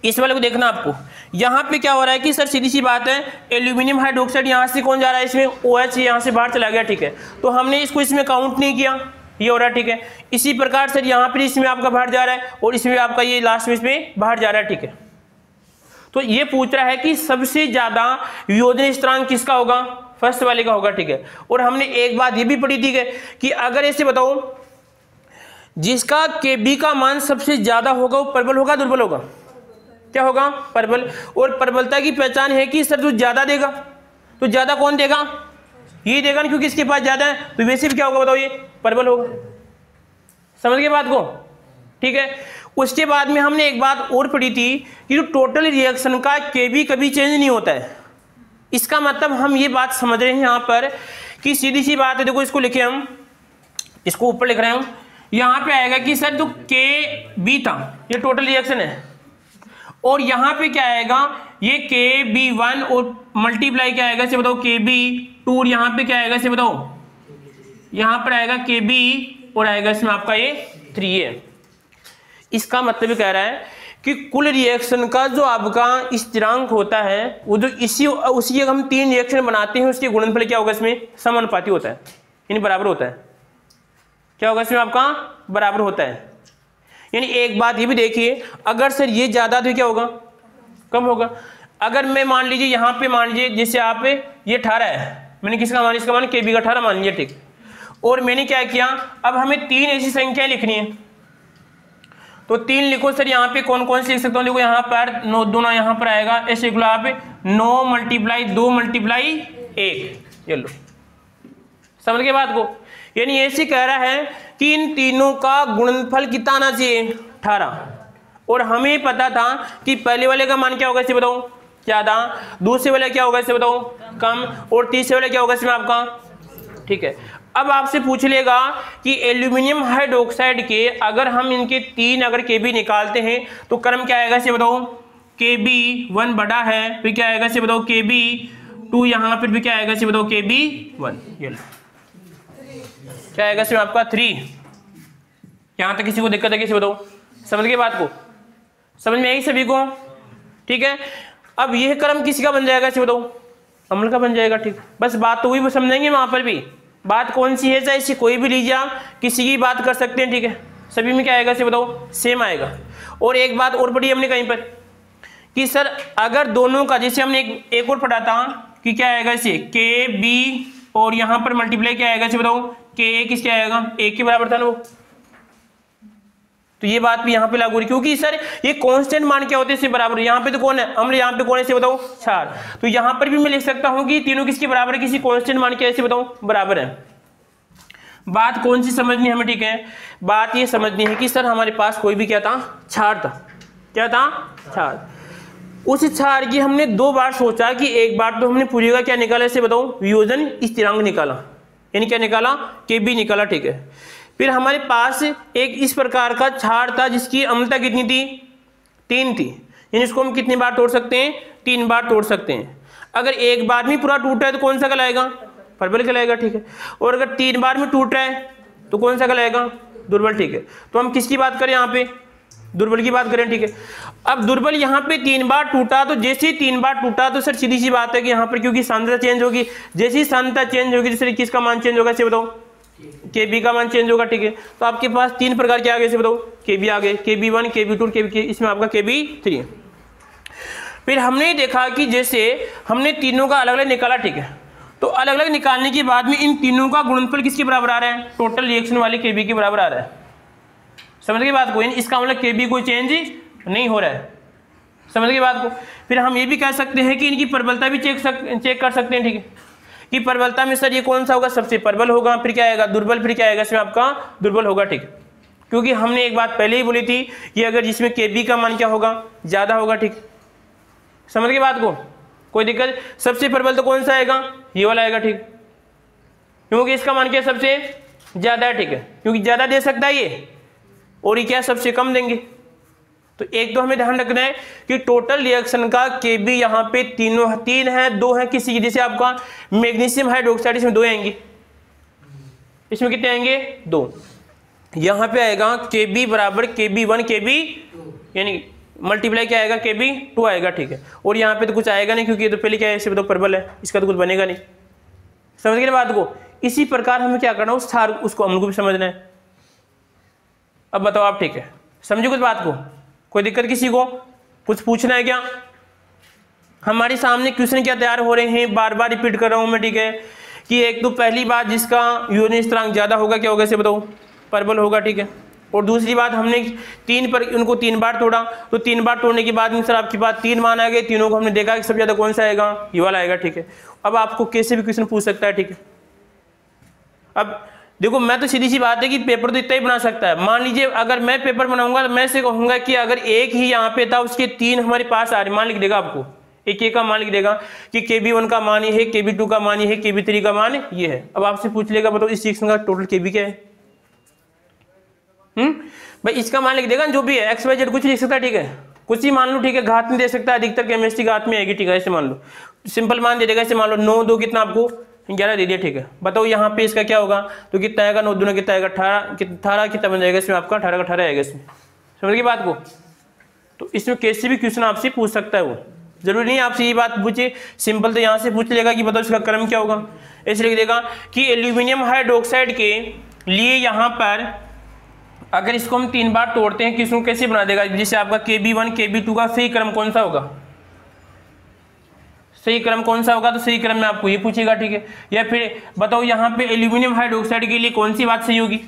इस वाले को देखना आपको। यहाँ पे क्या हो रहा है कि सर सीधी सी बात है, एल्यूमिनियम हाइड्रोक्साइड यहाँ से कौन जा रहा है इसमें OH यहाँ से बाहर चला गया, ठीक है, तो हमने इसको इसमें काउंट नहीं किया, ये हो रहा है, ठीक है। इसी प्रकार सर यहाँ पर इसमें आपका बाहर जा रहा है और इसमें आपका ये लास्ट में इसमें बाहर जा रहा है, ठीक है। तो ये पूछ रहा है कि सबसे ज्यादा वियोजन स्थिरांक किसका होगा, फर्स्ट वाले का होगा, ठीक है। और हमने एक बात ये भी पढ़ी थी कि अगर ऐसे बताओ जिसका KB का मान सबसे ज्यादा होगा वो प्रबल होगा दुर्बल होगा, क्या होगा प्रबल। और प्रबलता की पहचान है कि सर जो ज्यादा देगा तो ज्यादा कौन देगा, ये देगा ना, क्योंकि इसके पास ज्यादा है, तो वैसे भी क्या होगा बताओ ये प्रबल होगा। समझ गए बात को, ठीक है। उसके बाद में हमने एक बात और पढ़ी थी कि जो टोटल रिएक्शन का KB कभी चेंज नहीं होता है। इसका मतलब हम ये बात समझ रहे हैं यहाँ पर कि सीधी सी बात है, देखो इसको लिखे हम, इसको ऊपर लिख रहे हैं, यहाँ पे आएगा कि सर जो KB था ये टोटल रिएक्शन है, और यहाँ पे क्या आएगा ये KB1 और मल्टीप्लाई क्या आएगा इसे बताओ KB2, और यहाँ पे क्या आएगा इसे बताओ, यहाँ पर आएगा KB और आएगा इसमें आपका ये 3A। इसका मतलब कह रहा है कि कुल रिएक्शन का जो आपका स्थिरांक होता है वो जो उसी हम 3 रिएक्शन बनाते हैं उसके गुणनफल क्या होगा इसमें समानुपाती होता है, यानी बराबर होता है, क्या होगा इसमें आपका बराबर होता है। यानी एक बात ये भी देखिए, अगर सर ये ज्यादा तो क्या होगा कम होगा। अगर मैं मान लीजिए यहाँ पे मान लीजिए जैसे आप ये 18 है, मैंने किसका मान, इसका मान KB का 18 मान लीजिए, ठीक, और मैंने क्या किया, अब हमें 3 ऐसी संख्याएं लिखनी है, तो 3 लिखो सर। यहाँ पे कौन कौन से लिख सकता हूँ, देखो यहाँ पर 9 दोनों यहाँ पर आएगा, ऐसे लिखो आप 9 मल्टीप्लाई 2 मल्टीप्लाई 1, ये लो, समझ गए बात को। यानी ऐसे कह रहा है कि इन तीनों का गुणनफल कितना आना चाहिए 18, और हमें पता था कि पहले वाले का मान क्या होगा इसे बताओ ज्यादा, दूसरे वाले क्या होगा इसे बताओ कम, और तीसरे वाले क्या होगा इसमें आपका, ठीक है। अब आपसे पूछ लेगा कि एल्यूमिनियम हाइड्रोक्साइड के अगर हम इनके 3 अगर KB निकालते हैं तो क्रम क्या आएगा इसे बताओ, KB1 बड़ा है, फिर क्या आएगा इसे बताओ KB2, यहाँ फिर भी क्या आएगा इसे बताओ KB1, ये लो, क्या आएगा इसमें आपका 3। यहां तक किसी को दिक्कत है किसी बताओ, समझ गए बात को, समझ में आई सभी को, ठीक है। अब यह क्रम किसी का बन जाएगा इसे बताओ, अम्ल का बन जाएगा, ठीक। बस बात तो वही समझेंगे वहां पर भी, बात कौन सी है, चाहे इसे कोई भी लीजिए आप, किसी की बात कर सकते हैं, ठीक है, सभी में क्या आएगा इसे बताओ सेम आएगा। और एक बात और पढ़ी हमने कहीं पर कि सर अगर दोनों का, जैसे हमने एक और पढ़ा था कि क्या आएगा इसे KB और यहां पर मल्टीप्लाई क्या आएगा इसे बताओ Ka किसके आएगा 1 के बराबर था ना वो, तो ये बात भी यहाँ पे लागू रही, क्योंकि सर ये कांस्टेंट मान क्या होते हैं इससे बराबर, यहाँ पे तो कौन है अम्ल, यहाँ पे कौन है इसे बताओ क्षार, तो यहाँ पर भी मैं लिख सकता हूँ कि तीनों किसके बराबर है, किसी कांस्टेंट मान क्या इसे बताओ बराबर है। बात कौन सी समझनी हमें, ठीक है, बात ये समझनी है कि सर हमारे पास कोई भी क्या था क्षार था, क्या था क्षार, उस क्षार की हमने 2 बार सोचा कि एक बार तो हमने पूरी का क्या निकाला इसे बताओ वियोजन स्थिरांक निकाला, यानी क्या निकाला KB निकाला, ठीक है। फिर हमारे पास एक इस प्रकार का क्षार था जिसकी अम्लता कितनी थी 3 थी, यानी इसको हम कितनी बार तोड़ सकते हैं 3 बार तोड़ सकते हैं। अगर एक बार में पूरा टूटा है तो कौन सा कहलाएगा प्रबल कहलाएगा, ठीक है, और अगर 3 बार में टूट रहा है तो कौन सा कहलाएगा दुर्बल, ठीक है। तो हम किसकी बात करें यहाँ पे दुर्बल की बात करें, ठीक है। अब दुर्बल यहाँ पे 3 बार टूटा, तो जैसे ही 3 बार टूटा तो सर सीधी सी बात है कि यहाँ पर क्योंकि सांद्रता चेंज होगी, जैसे ही सांद्रता चेंज होगी तो किसका मान चेंज होगा इसे बताओ KB का मान चेंज होगा, ठीक है। तो आपके पास 3 प्रकार के आ गए इसे बताओ KB आ गए, KB1 KB2 KB, इसमें आपका KB3। फिर हमने देखा कि जैसे हमने तीनों का अलग अलग निकाला, ठीक है, तो अलग अलग निकालने के बाद में इन तीनों का गुणनफल किसके बराबर आ रहा है टोटल रिएक्शन वाले KB के बराबर आ रहा है, समझ गए बात को, इसका मतलब KB कोई चेंज नहीं हो रहा है, समझ गए बात को। फिर हम ये भी कह सकते हैं कि इनकी प्रबलता भी चेक कर सकते हैं, ठीक है, कि प्रबलता में सर ये कौन सा होगा सबसे प्रबल होगा, फिर क्या आएगा दुर्बल, फिर क्या आएगा इसमें आपका दुर्बल होगा, ठीक है। क्योंकि हमने एक बात पहले ही बोली थी कि अगर जिसमें KB का मान क्या होगा ज्यादा होगा, ठीक, समझ गए बात को, कोई दिक्कत? सबसे प्रबल तो कौन सा आएगा? ये वाला आएगा, ठीक, क्योंकि इसका मान क्या सबसे ज्यादा है, ठीक है, क्योंकि ज्यादा दे सकता है ये, और ये क्या सबसे कम देंगे। तो एक तो हमें ध्यान रखना है कि टोटल रिएक्शन का केबी यहाँ पे तीन है, 2 है किसी की, जैसे आपका मैग्नीशियम हाइड्रोक्साइड, इसमें 2 आएंगे, इसमें कितने आएंगे? 2। यहाँ पे आएगा केबी बराबर KB1 KB, यानी मल्टीप्लाई क्या आएगा? KB2 आएगा, ठीक है। और यहाँ पे तो कुछ आएगा नहीं, क्योंकि ये तो पहले क्या है, इसे तो प्रबल है, इसका तो कुछ बनेगा नहीं। समझ गए बात को? इसी प्रकार हमें क्या करना है, उस थार उसको अम्ल को भी समझना है। अब बताओ आप, ठीक है, समझो कुछ बात को? कोई दिक्कत किसी को? कुछ पूछना है क्या? हमारे सामने क्वेश्चन क्या तैयार हो रहे हैं, बार बार रिपीट कर रहा हूं मैं, ठीक है, कि एक तो पहली बात, जिसका यूरेनियम स्थिरांक ज्यादा होगा क्या होगा, इसे बताओ? प्रबल होगा, ठीक है। और दूसरी बात, हमने उनको 3 बार तोड़ा, तो 3 बार तोड़ने के बाद में सर आपके पास 3 मान आ गए, तीनों को हमने देखा कि सबसे ज्यादा कौन सा आएगा? ये वाला आएगा, ठीक है। अब आपको कैसे भी क्वेश्चन पूछ सकता है, ठीक है। अब देखो, मैं तो सीधी सी बात है कि पेपर तो इतना ही बना सकता है। मान लीजिए अगर मैं पेपर बनाऊंगा तो मैं से कहूंगा कि अगर एक ही यहाँ पे था, उसके 3 हमारे पास आ रहे, मान लिख देगा आपको, एक का मान लिख देगा कि KB1 का मान ये है, KB2 का मान ये है, KB3 का मान ये है। अब आपसे पूछ लेगा बताओ इस रिएक्शन का टोटल KB क्या है? भाई इसका मान लिख देगा, जो भी है XYZ कुछ लिख सकता है, ठीक है, कुछ ही मान लो, ठीक है, घात नहीं दे सकता, अधिकतर केमिस्ट्री घात में आएगी, ठीक है, ऐसे मान लो, सिंपल मान दे देगा, ऐसे मान लो 9 2 कितना आपको 11 दे दिया, ठीक है। बताओ यहाँ पे इसका क्या होगा? तो कितना आएगा? 9 दूना कितना आएगा? 18 कितना बन जाएगा इसमें आपका? 18 का 18 आएगा इसमें। समझ गई बात को? तो इसमें कैसे भी क्वेश्चन आपसे पूछ सकता है, वो जरूरी नहीं आपसे ये बात पूछे, सिंपल तो यहाँ से पूछ लेगा कि बताओ इसका क्रम क्या होगा। ऐसे लिख देगा कि एल्यूमिनियम हाइड्रोक्साइड के लिए यहाँ पर अगर इसको हम 3 बार तोड़ते हैं, किसको कैसे बना देगा? जैसे आपका KB1 KB2 का सही क्रम कौन सा होगा? सही क्रम कौन सा होगा? तो सही क्रम में आपको ये पूछेगा, ठीक है। या फिर बताओ यहाँ पे एल्यूमिनियम हाइड्रोक्साइड के लिए कौन सी बात सही होगी?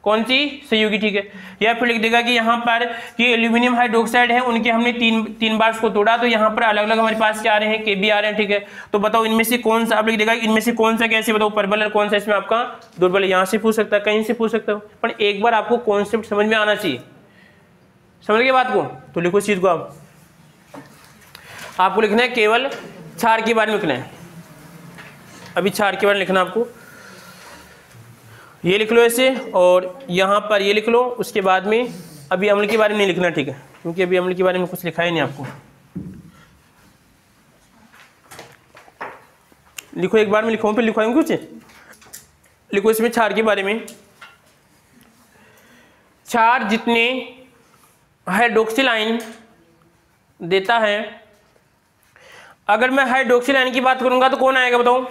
कौन सी सही होगी, ठीक है। या फिर लिख देगा कि यहाँ पर कि एल्यूमिनियम हाइड्रोक्साइड है, उनके हमने तीन बार इसको तोड़ा, तो यहाँ पर अलग अलग हमारे पास क्या आ रहे हैं? KB आ रहे हैं, ठीक है। तो बताओ इनमें से कौन सा, आप लिख देगा इनमें से कौन सा कैसे बताओ प्रबल है, कौन सा इसमें आपका दुर्बल है। यहाँ से पूछ सकता है, कहीं से पूछ सकता हो, पर एक बार आपको कॉन्सेप्ट समझ में आना चाहिए। समझ गए बात को? तो लिखो इस चीज को, आपको लिखना है केवल क्षार के बारे में लिखना है। अभी क्षार के बारे में लिखना आपको, ये लिख लो ऐसे, और यहाँ पर ये लिख लो। उसके बाद में अभी अम्ल के बारे में नहीं लिखना, ठीक है, क्योंकि अभी अम्ल के बारे में कुछ लिखा ही नहीं आपको। लिखो एक बार में लिखो, फिर लिखवाएंगे कुछ। लिखो इसमें क्षार के बारे में, क्षार जितने हाइड्रोक्सिल आयन देता है, अगर मैं हाइड्रोक्सिल आयन की बात करूंगा तो कौन आएगा बताओ?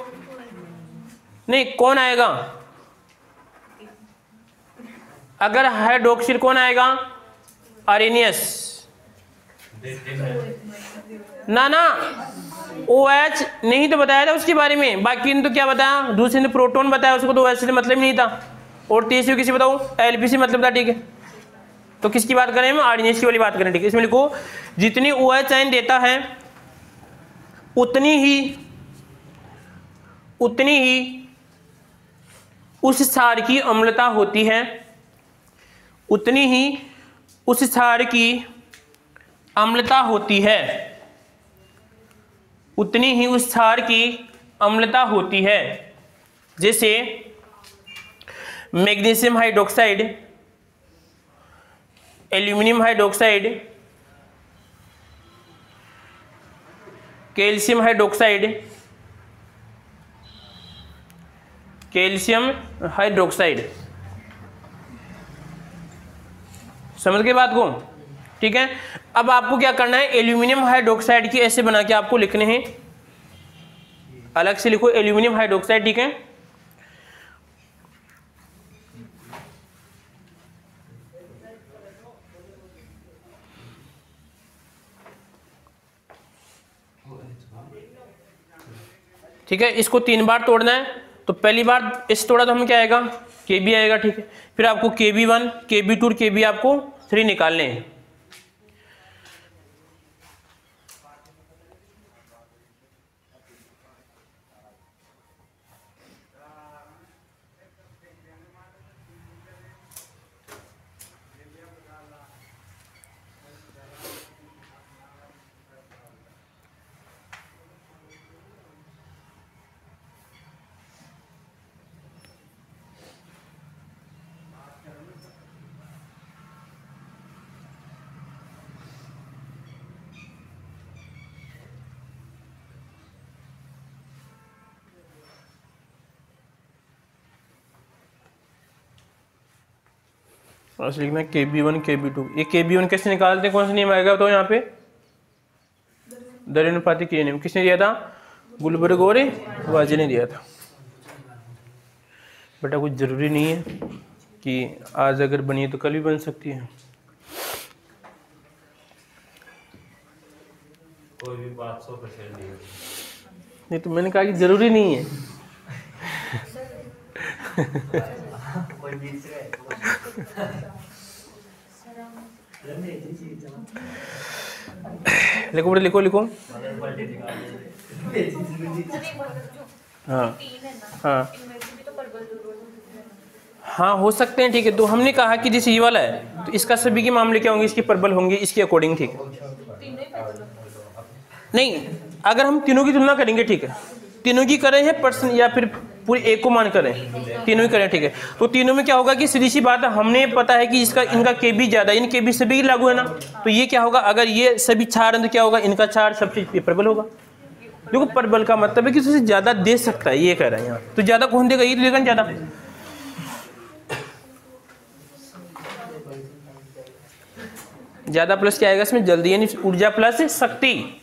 नहीं, कौन आएगा? अगर हाइड्रोक्सिल कौन आएगा? आर्सेनियस ना OH नहीं तो बताया था उसके बारे में, बाकी ने तो क्या बताया? दूसरे ने प्रोटॉन बताया, उसको तो OH से मतलब नहीं था। और तीसरी किसी बताओ? Lp से मतलब था, ठीक है। तो किसकी बात करें हम? आर्सेनियस की वाली बात करें, ठीक है। इसमें लिखो जितनी OH आयन देता है उतनी ही उस क्षार की अम्लता होती है, उतनी ही उस क्षार की अम्लता होती है, उतनी ही उस क्षार की अम्लता होती है। जैसे magnesium hydroxide, aluminium hydroxide, calcium hydroxide, calcium hydroxide. समझ गए बात को? ठीक है। अब आपको क्या करना है? एल्यूमिनियम हाइड्रोक्साइड की ऐसे बना के आपको लिखने हैं, अलग से लिखो एल्यूमिनियम हाइड्रोक्साइड, ठीक है। ठीक है, इसको 3 बार तोड़ना है। तो पहली बार इस तोड़ा तो हमें क्या आएगा? KB आएगा, ठीक है। फिर आपको KB1 KB2 और KB आपको 3 निकालने हैं। और लिखना है KB1 KB2। ये KB1 कैसे निकालते हैं, कौन सा नियम आएगा तो यहाँ पे दरानुपाती क्रिया नियम। किसने दिया था, गुलबर्ग और वाजे ने दिया था। बेटा कुछ जरूरी नहीं है कि आज अगर बनी है तो कल भी बन सकती है। कोई भी बात 100% नहीं तो मैंने कहा कि जरूरी नहीं है। लिखो बेटा लिखो लिखो। हाँ हाँ हाँ हो सकते हैं, ठीक है। तो हमने कहा कि जैसे ये वाला है तो इसका सभी के मामले क्या होंगे, इसके परबल होंगे इसके अकॉर्डिंग, ठीक है। नहीं, अगर हम तीनों की तुलना करेंगे, ठीक है, तीनों की करें है पर्सन या फिर पूरे एक को मान करें, तीनों ही करें, ठीक है। तो तीनों में क्या होगा कि सीधी सी बात है, हमने पता है कि इसका इनका KB ज्यादा, इन KB सभी की लागू है ना। तो ये क्या होगा, अगर ये सभी 4 हैं तो क्या होगा, इनका 4 सब चीज परबल होगा। देखो परबल का मतलब है कि उससे ज्यादा दे सकता है, ये कह रहा है यहाँ। तो ज्यादा कौन देगा, ये तो देगा ज्यादा। ज्यादा प्लस क्या आएगा इसमें, जल्दी, यानी ऊर्जा प्लस शक्ति।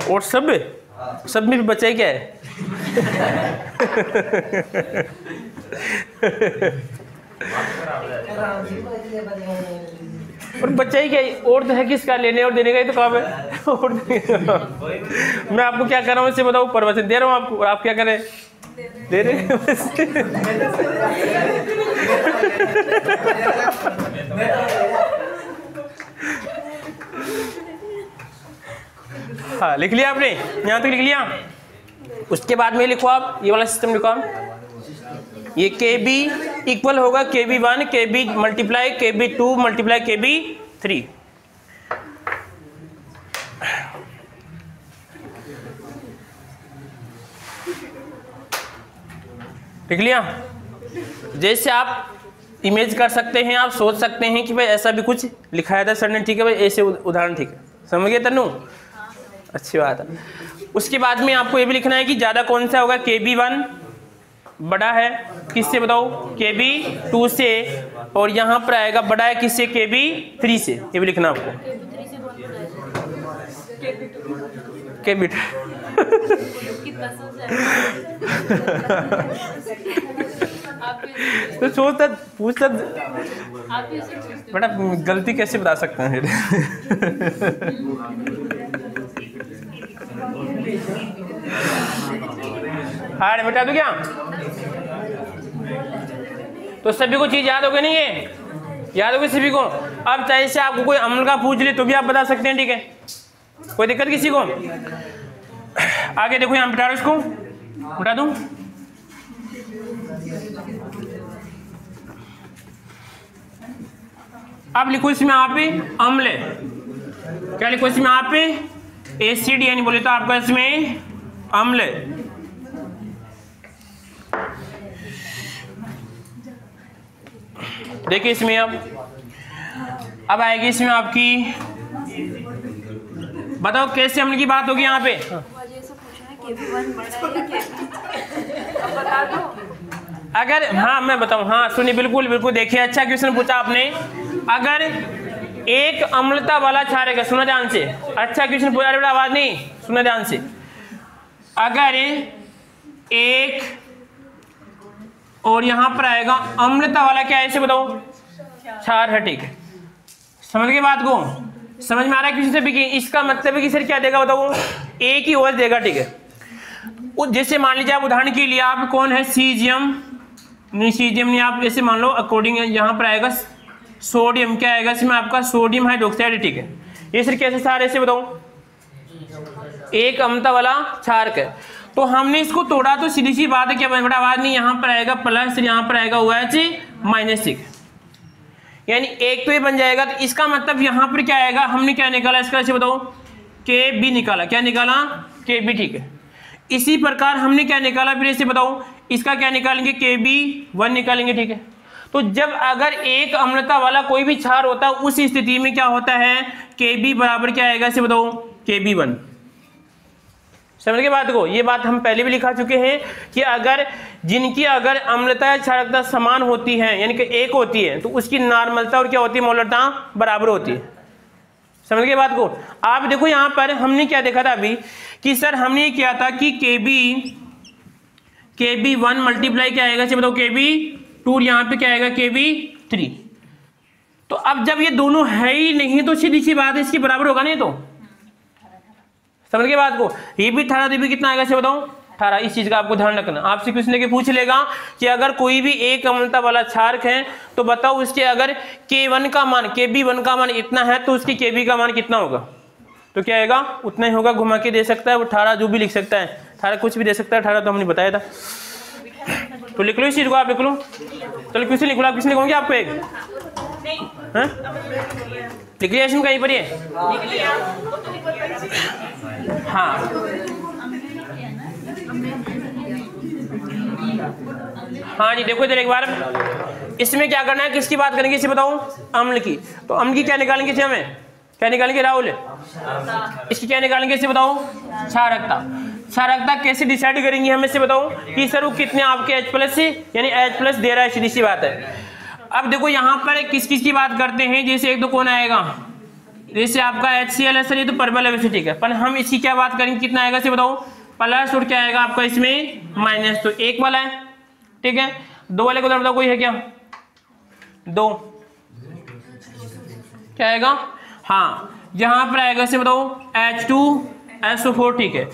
और सब में भी बचा ही क्या है। और बच्चा ही क्या है, और तो है किसका, लेने और देने का ही तो काम है। और मैं आपको क्या कर रहा हूँ इससे बताओ, प्रवचन दे रहा हूँ आपको, और आप क्या करें, दे रहे हैं। हाँ लिख लिया आपने, यहाँ तक लिख लिया। उसके बाद में लिखो आप ये वाला सिस्टम लिखो आप। ये KB इक्वल होगा KB1 KB multiply KB2 multiply KB3। लिख लिया। जैसे आप इमेज कर सकते हैं, आप सोच सकते हैं कि भाई ऐसा भी कुछ लिखाया था सर ने, ठीक है भाई, ऐसे उदाहरण, ठीक है, समझ गए तन्नू, अच्छी बात है। उसके बाद में आपको ये भी लिखना है कि ज्यादा कौन सा होगा, KB1 बड़ा है किससे बताओ, KB2 से, और यहाँ पर आएगा बड़ा है किससे, KB3 से। ये भी लिखना आपको, KB2 तो सोचता पूछता बेटा, गलती कैसे बता सकते हैं। हाँ बता दो क्या, तो सभी को चीज याद हो गई नहीं, ये याद होगी सभी को। अब चाहे से आपको कोई अम्ल का पूछ ले तो भी आप बता सकते हैं, ठीक है, कोई दिक्कत किसी को। आगे देखो यहाँ बिठा दो, इसको बिठा दूं। अब लिखो इसमें आप अम्ल, क्या लिखो इसमें आप एसिड, यानी बोले तो आपका इसमें अम्ल। देखिए इसमें अब आएगी इसमें आपकी, बताओ कैसे अम्ल की बात होगी यहाँ पे। अगर हाँ मैं बताऊं, हाँ सुनिए, बिल्कुल बिल्कुल, देखिए अच्छा क्वेश्चन पूछा आपने। अगर एक अम्लता वाला क्षारक है, सुना ध्यान से, अच्छा क्वेश्चन पूछा, बेटा आवाज नहीं, सुना ध्यान से। अगर एक और यहाँ पर आएगा अम्लता वाला क्या है, इसे बताओ क्षार है, ठीक है, समझ गए बात को, समझ में आ रहा है किसी से भी कि इसका मतलब है कि सर क्या देगा बताओ, एक ही ओएच देगा, ठीक है। जैसे मान लीजिए आप उदाहरण के लिए आप कौन है, सीजियम नहीं आप ऐसे मान लो, अकॉर्डिंग यहाँ पर आएगा सोडियम, क्या आएगा इसमें आपका सोडियम हाइड्रोक्साइड, ठीक है। ये सर कैसे क्षार ऐसे बताओ, एक अम्लता वाला क्षारक है। तो हमने इसको तोड़ा तो सीधी सी बात है, क्या बड़ा आवाज नहीं, यहाँ पर आएगा प्लस, यहाँ पर आएगा OH-, यानी एक तो ये बन जाएगा। तो इसका मतलब यहाँ पर क्या आएगा, हमने क्या निकाला इसका, ऐसे बताओ KB निकाला, क्या निकाला KB, ठीक है। इसी प्रकार हमने क्या निकाला फिर ऐसे बताओ, इसका क्या निकालेंगे, KB1 निकालेंगे, ठीक है। तो जब अगर एक अम्लता वाला कोई भी क्षार होता है, उस स्थिति में क्या होता है, KB बराबर क्या आएगा, ऐसे बताओ KB1, समझ के बात को, ये बात हम पहले भी लिखा चुके हैं कि अगर जिनकी अगर अम्लता या क्षारकता समान होती है यानी कि एक होती है तो उसकी नॉर्मलता और क्या होती है मोलरता बराबर होती है। समझ के बात को। आप देखो यहाँ पर हमने क्या देखा था अभी कि सर हमने ये किया था कि KB1 मल्टीप्लाई क्या आएगा से बताओ KB2, यहाँ पे क्या आएगा KB3। तो अब जब ये दोनों है ही नहीं तो सीधी सी बात है इसके बराबर होगा नहीं, तो समझ के बात को। ये भी 18 तो भी कितना आएगा से बताओ 18। इस चीज का आपको ध्यान रखना, आपसे कुछ लेके पूछ लेगा कि अगर कोई भी एक अम्लता वाला क्षारक है तो बताओ उसके अगर K1 का मान KB1 का मान इतना है तो उसकी KB का मान कितना होगा, तो क्या आएगा उतना ही होगा। घुमा के दे सकता है वो 18 जो भी लिख सकता है, 18 कुछ भी दे सकता है, 18 तो हमने बताया था। तो लिख लो इस चीज को, आप लिख लो। चलो किसने लिख लो, आप किसने लिखोगे आपको एक लिख लिया इसमें कहीं पर ये। हाँ हाँ जी देखो इधर एक बार, इसमें क्या करना है, किसकी बात करेंगे इसे बताओ, अम्ल की। तो अम्ल की क्या निकालेंगे इसे, हमें क्या निकालेंगे राहुल, इसकी क्या निकालेंगे इसे बताओ क्षारकता। क्षारकता कैसे डिसाइड करेंगे हम इसे बताओ कि सर वो कितने आपके H+ से यानी H+ दे रहा है, सीधी सी बात है। अब देखो यहाँ पर किस किस की बात करते हैं, जैसे एक तो कौन आएगा, जैसे आपका HCl है सर, ये तो परबल है वैसे ठीक है, पर हम इसकी क्या बात करेंगे कितना आएगा इसे बताओ प्लस, और क्या आएगा आपका इसमें माइनस। तो एक वाला है ठीक है, दो वाले को बताओ कोई है क्या, दो क्या आएगा, हाँ यहाँ पर आएगा इसे बताओ H2SO4 ठीक है।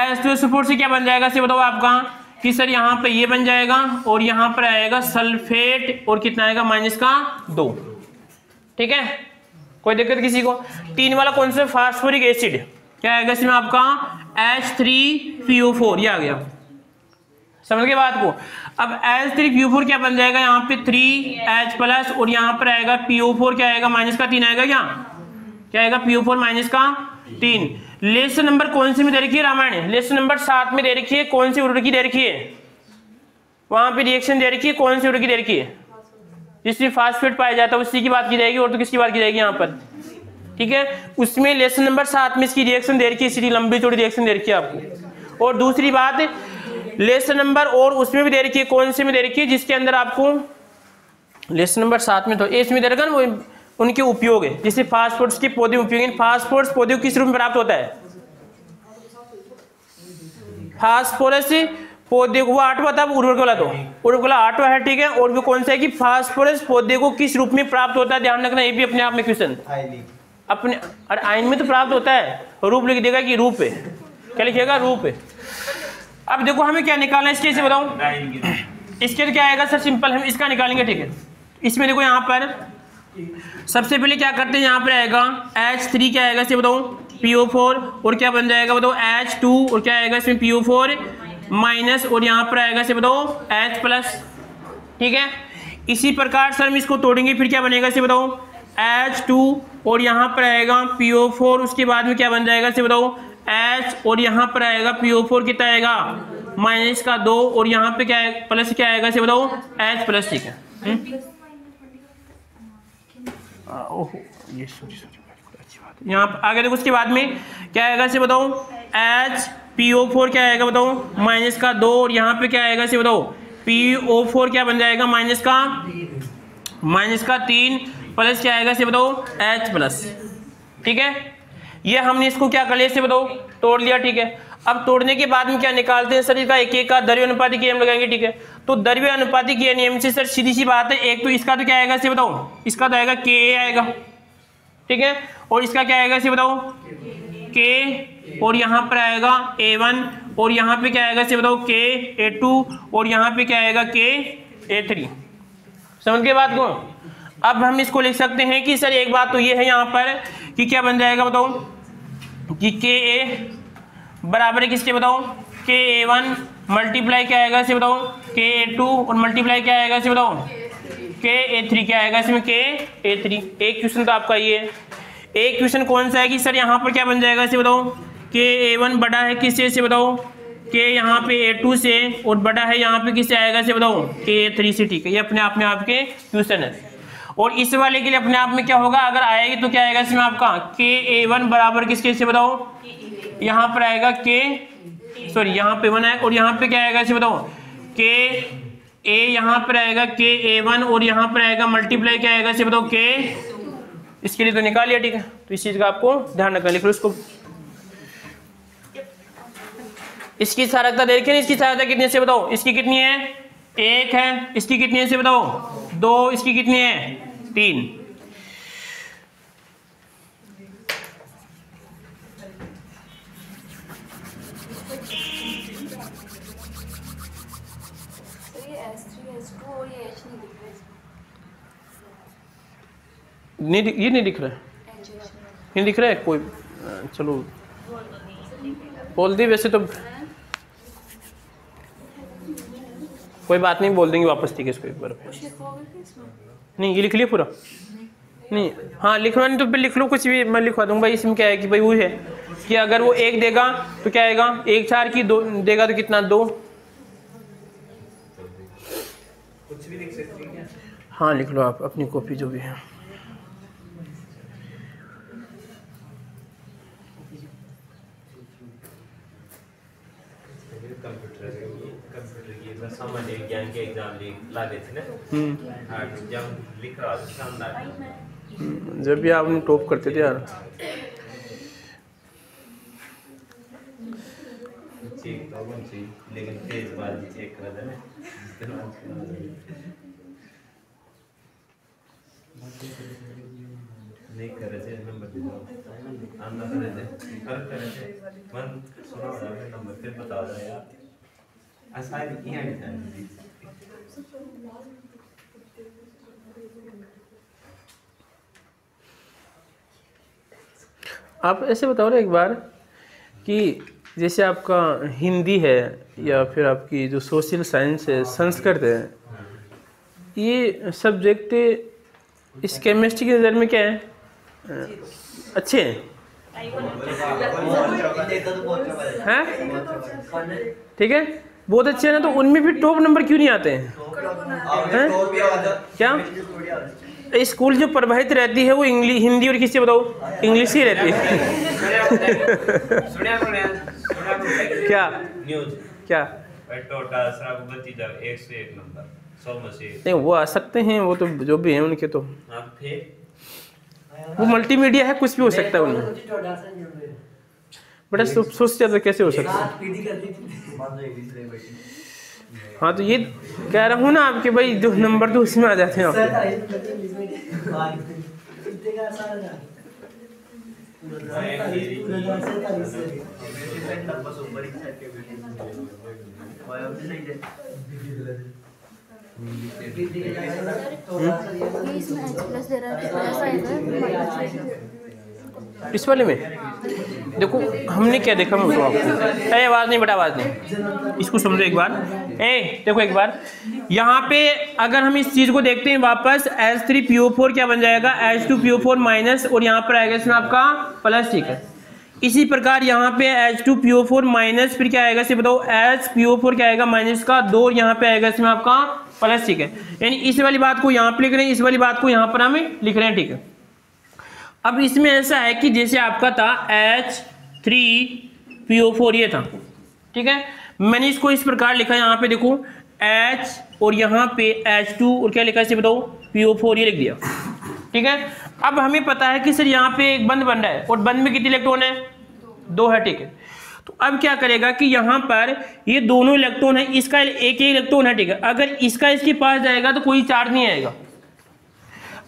H2SO4 से क्या बन जाएगा इसे बताओ आपका कि सर यहाँ पे ये बन जाएगा और यहाँ पर आएगा सल्फेट, और कितना आएगा -2 ठीक है, कोई दिक्कत किसी को। 3 वाला कौन सा, फास्फोरिक एसिड, क्या आएगा इसमें आपका H3PO4, ये आ गया, समझ के बात को। अब H3PO4 क्या बन जाएगा यहाँ पे 3H+, और यहाँ पर आएगा PO4 क्या आएगा -3 आएगा, क्या आएगा PO4 -3। लेसन नंबर कौन सी में दे रखी है रामायण, लेसन नंबर 7 में दे रखी है, कौन सी उर्वरक की दे रखी है, वहां पे रिएक्शन दे रखी है, कौन सी उर्वरक की दे रखी है, जिसमें फास्फेट पाया जाता है उसी की बात की जाएगी, और तो किसकी बात की जाएगी यहाँ पर, ठीक है। उसमें लेसन नंबर 7 में इसकी रिएक्शन दे रखी है, सीधी लंबी चौड़ी रिएक्शन दे रखी है आपको। और दूसरी बात लेसन नंबर और उसमें भी दे रखी है, कौन से में दे रखी है, जिसके अंदर आपको लेसन नंबर 7 में तो इसमें दे रखा ना वो उनके उपयोग है, जैसे फास्फोरस के पौधे उपयोग है। फास्फोरस पौधे को किस रूप में प्राप्त होता है, फास्फोरस पौधे को, वो 8वां था उर्वरक वाला, तो उर्वरक वाला 8वां है ठीक है। और वो कौन सा है कि फास्फोरस पौधे को किस रूप में प्राप्त होता है, ध्यान रखना, ये भी अपने आप में क्वेश्चन अपने, और आयन में तो प्राप्त होता है, रूप लिख देगा कि रूप है, क्या लिखिएगा रूप है। अब देखो हमें क्या निकालना है इसके से बताओ, इसके क्या आएगा सर, सिंपल हम इसका निकालेंगे ठीक है। इसमें देखो यहाँ पर सबसे पहले क्या करते हैं, यहाँ पर आएगा H3 क्या आएगा इसे बताओ PO4, और क्या बन जाएगा बताओ H2, और क्या आएगा इसमें PO4 माइनस, और यहाँ पर आएगा इसे बताओ H+, ठीक है। इसी प्रकार सर हम इसको तोड़ेंगे, फिर क्या बनेगा इसे बताओ H2, और यहाँ पर आएगा PO4, उसके बाद में क्या बन जाएगा इसे बताओ H, और यहाँ पर आएगा PO4 कितना आएगा -2, और यहाँ पे क्या है प्लस, क्या आएगा इसे बताओ H+, ठीक है। ओहो ये सॉरी अच्छी बात है। यहाँ आगे देखो उसके बाद में क्या आएगा इसे बताओ HPO4 क्या आएगा बताओ -2, और यहाँ पे क्या आएगा इसे बताओ PO4 क्या बन जाएगा -3 प्लस क्या आएगा इसे बताओ H+, ठीक है। ये हमने इसको क्या कर लिया इसे बताओ तोड़ लिया, ठीक है। अब तोड़ने के बाद में क्या निकालते हैं सर, इसका एक एक का द्रव्य अनुपाती नियम लगाएंगे, ठीक है। तो द्रव्य अनुपाती के नियम से सर सीधी सी बात है, एक तो इसका तो क्या आएगा इसे बताओ, इसका तो आएगा Ka आएगा, ठीक है। और इसका क्या आएगा इसे बताओ K, और यहाँ पर आएगा A1, और यहाँ पे क्या आएगा इसे बताओ Ka2, और यहाँ पे क्या आएगा Ka3, समझ के बात को। अब हम इसको लिख सकते हैं कि सर एक बात तो ये है यहाँ पर कि क्या बन जाएगा बताओ कि Ka बराबर है किसके बताओ Ka1 मल्टीप्लाई क्या आएगा इसे बताओ Ka2, और मल्टीप्लाई क्या आएगा इसे बताओ Ka3, क्या आएगा इसमें Ka3। एक क्वेश्चन तो आपका ये है। एक क्वेश्चन कौन सा है कि सर यहाँ पर क्या बन जाएगा इसे बताओ Ka1 बड़ा है किससे इसे बताओ K यहाँ पे A2 से, और बड़ा है यहाँ पे किससे आएगा इसे बताओ Ka3 से, ठीक है। ये अपने आप में आपके क्वेश्चन है। और इस वाले के लिए अपने आप में क्या होगा, अगर आएगी तो क्या आएगा इसमें आपका KA1 बराबर किसके से बताओ, यहाँ पर आएगा यहाँ पे 1 है और यहाँ पे क्या आएगा इसे बताओ KA, यहाँ पर आएगा KA1 और यहाँ पर आएगा मल्टीप्लाई क्या आएगा इसे बताओ K, इसके लिए तो निकाल लिया, ठीक है। तो इस चीज का आपको ध्यान रखना, लिख लो इसको। इसकी सार्थकता देखें, इसकी सार्थकता कितनी से बताओ, इसकी कितनी है 1 है, इसकी कितनी है से बताओ 2, इसकी कितनी है 3। नहीं, ये नहीं दिख रहा है, नहीं दिख रहा है कोई, चलो बोल दी, वैसे तो कोई बात नहीं, बोल देंगे वापस, ठीक है इसको एक बार। नहीं ये लिख लिया पूरा, नहीं हाँ लिखना नहीं तो फिर लिख लो कुछ भी, मैं लिखवा दूंगा। भाई इसमें क्या है कि भाई वो है कि अगर वो 1 देगा तो क्या आएगा 1 4 की 2 देगा तो कितना 2, कुछ भी लिख सकते हैं क्या? हाँ लिख लो आप अपनी कॉपी जो भी है। कंप्यूटर की सामान्य विज्ञान के एग्जाम ला देते ना, जब लिख रहा था शानदार, जब भी आपने टॉप करते थे यार। ठीक तो कौन सी, लेकिन तेज बाजी चेक कर देना नहीं करे थे, नंबर दे दो आंदा करे थे, करे थे मन सुना होगा नंबर, फिर बता दो यार असाइड यहाँ लिखा है। आप ऐसे बताओ ना एक बार कि जैसे आपका हिंदी है या फिर आपकी जो सोशल साइंस है, संस्कृत है, ये सब्जेक्ट इस केमिस्ट्री की नज़र में क्या है, अच्छे हैं हैं, ठीक है बहुत अच्छे हैं ना, तो उनमें फिर टॉप नंबर क्यों नहीं आते हैं, हैं? क्या स्कूल जो प्रभावित रहती है वो इंग्लिश हिंदी और किससे बताओ, इंग्लिश ही रहती है। क्या न्यूज़ क्या टोटल शराब बत्ती जाओ 1 से 1 नंबर 100 में से नहीं, वो आ सकते हैं, वो तो जो भी हैं उनके तो आप थे, वो मल्टीमीडिया है, कुछ भी हो सकता है उनमें, बड़ा सोच ज़्यादा कैसे हो सकता है। हाँ तो ये कह रहा हूँ ना आपके भाई जो नंबर तो उसमें आ जाते हैं इस वाले में देखो हमने क्या देखा, मैं बताऊँ आपको। आवाज़ नहीं बेटा, आवाज़ नहीं, इसको समझो एक बार। देखो एक बार यहाँ पे अगर हम इस चीज़ को देखते हैं वापस, H3PO4 क्या बन जाएगा, H2PO4 माइनस, और यहाँ पर आएगा इसमें आपका प्लस, ठीक है। इसी प्रकार यहाँ पे H2PO4 माइनस, फिर क्या आएगा इसे बताओ, HPO4 क्या आएगा माइनस का 2, और यहाँ पे आएगा इसमें आपका प्लस, ठीक है। यानी इस वाली बात को यहाँ पे लिख रहे हैं, इस वाली बात को यहाँ पर हमें लिख रहे हैं, ठीक है। अब इसमें ऐसा है कि जैसे आपका था H3PO4 ये था, ठीक है, मैंने इसको इस प्रकार लिखा, यहाँ पे देखो H और यहाँ पे H2 और क्या लिखा इसे बताओ PO4 ये लिख दिया, ठीक है। अब हमें पता है कि सर यहाँ पे एक बंद बन रहा है और बंद में कितने इलेक्ट्रॉन है, 2 है, ठीक है। तो अब क्या करेगा कि यहाँ पर ये दोनों इलेक्ट्रॉन है, इसका एक ही इलेक्ट्रॉन है, ठीक है। अगर इसका इसके पास जाएगा तो कोई चार्ज नहीं आएगा,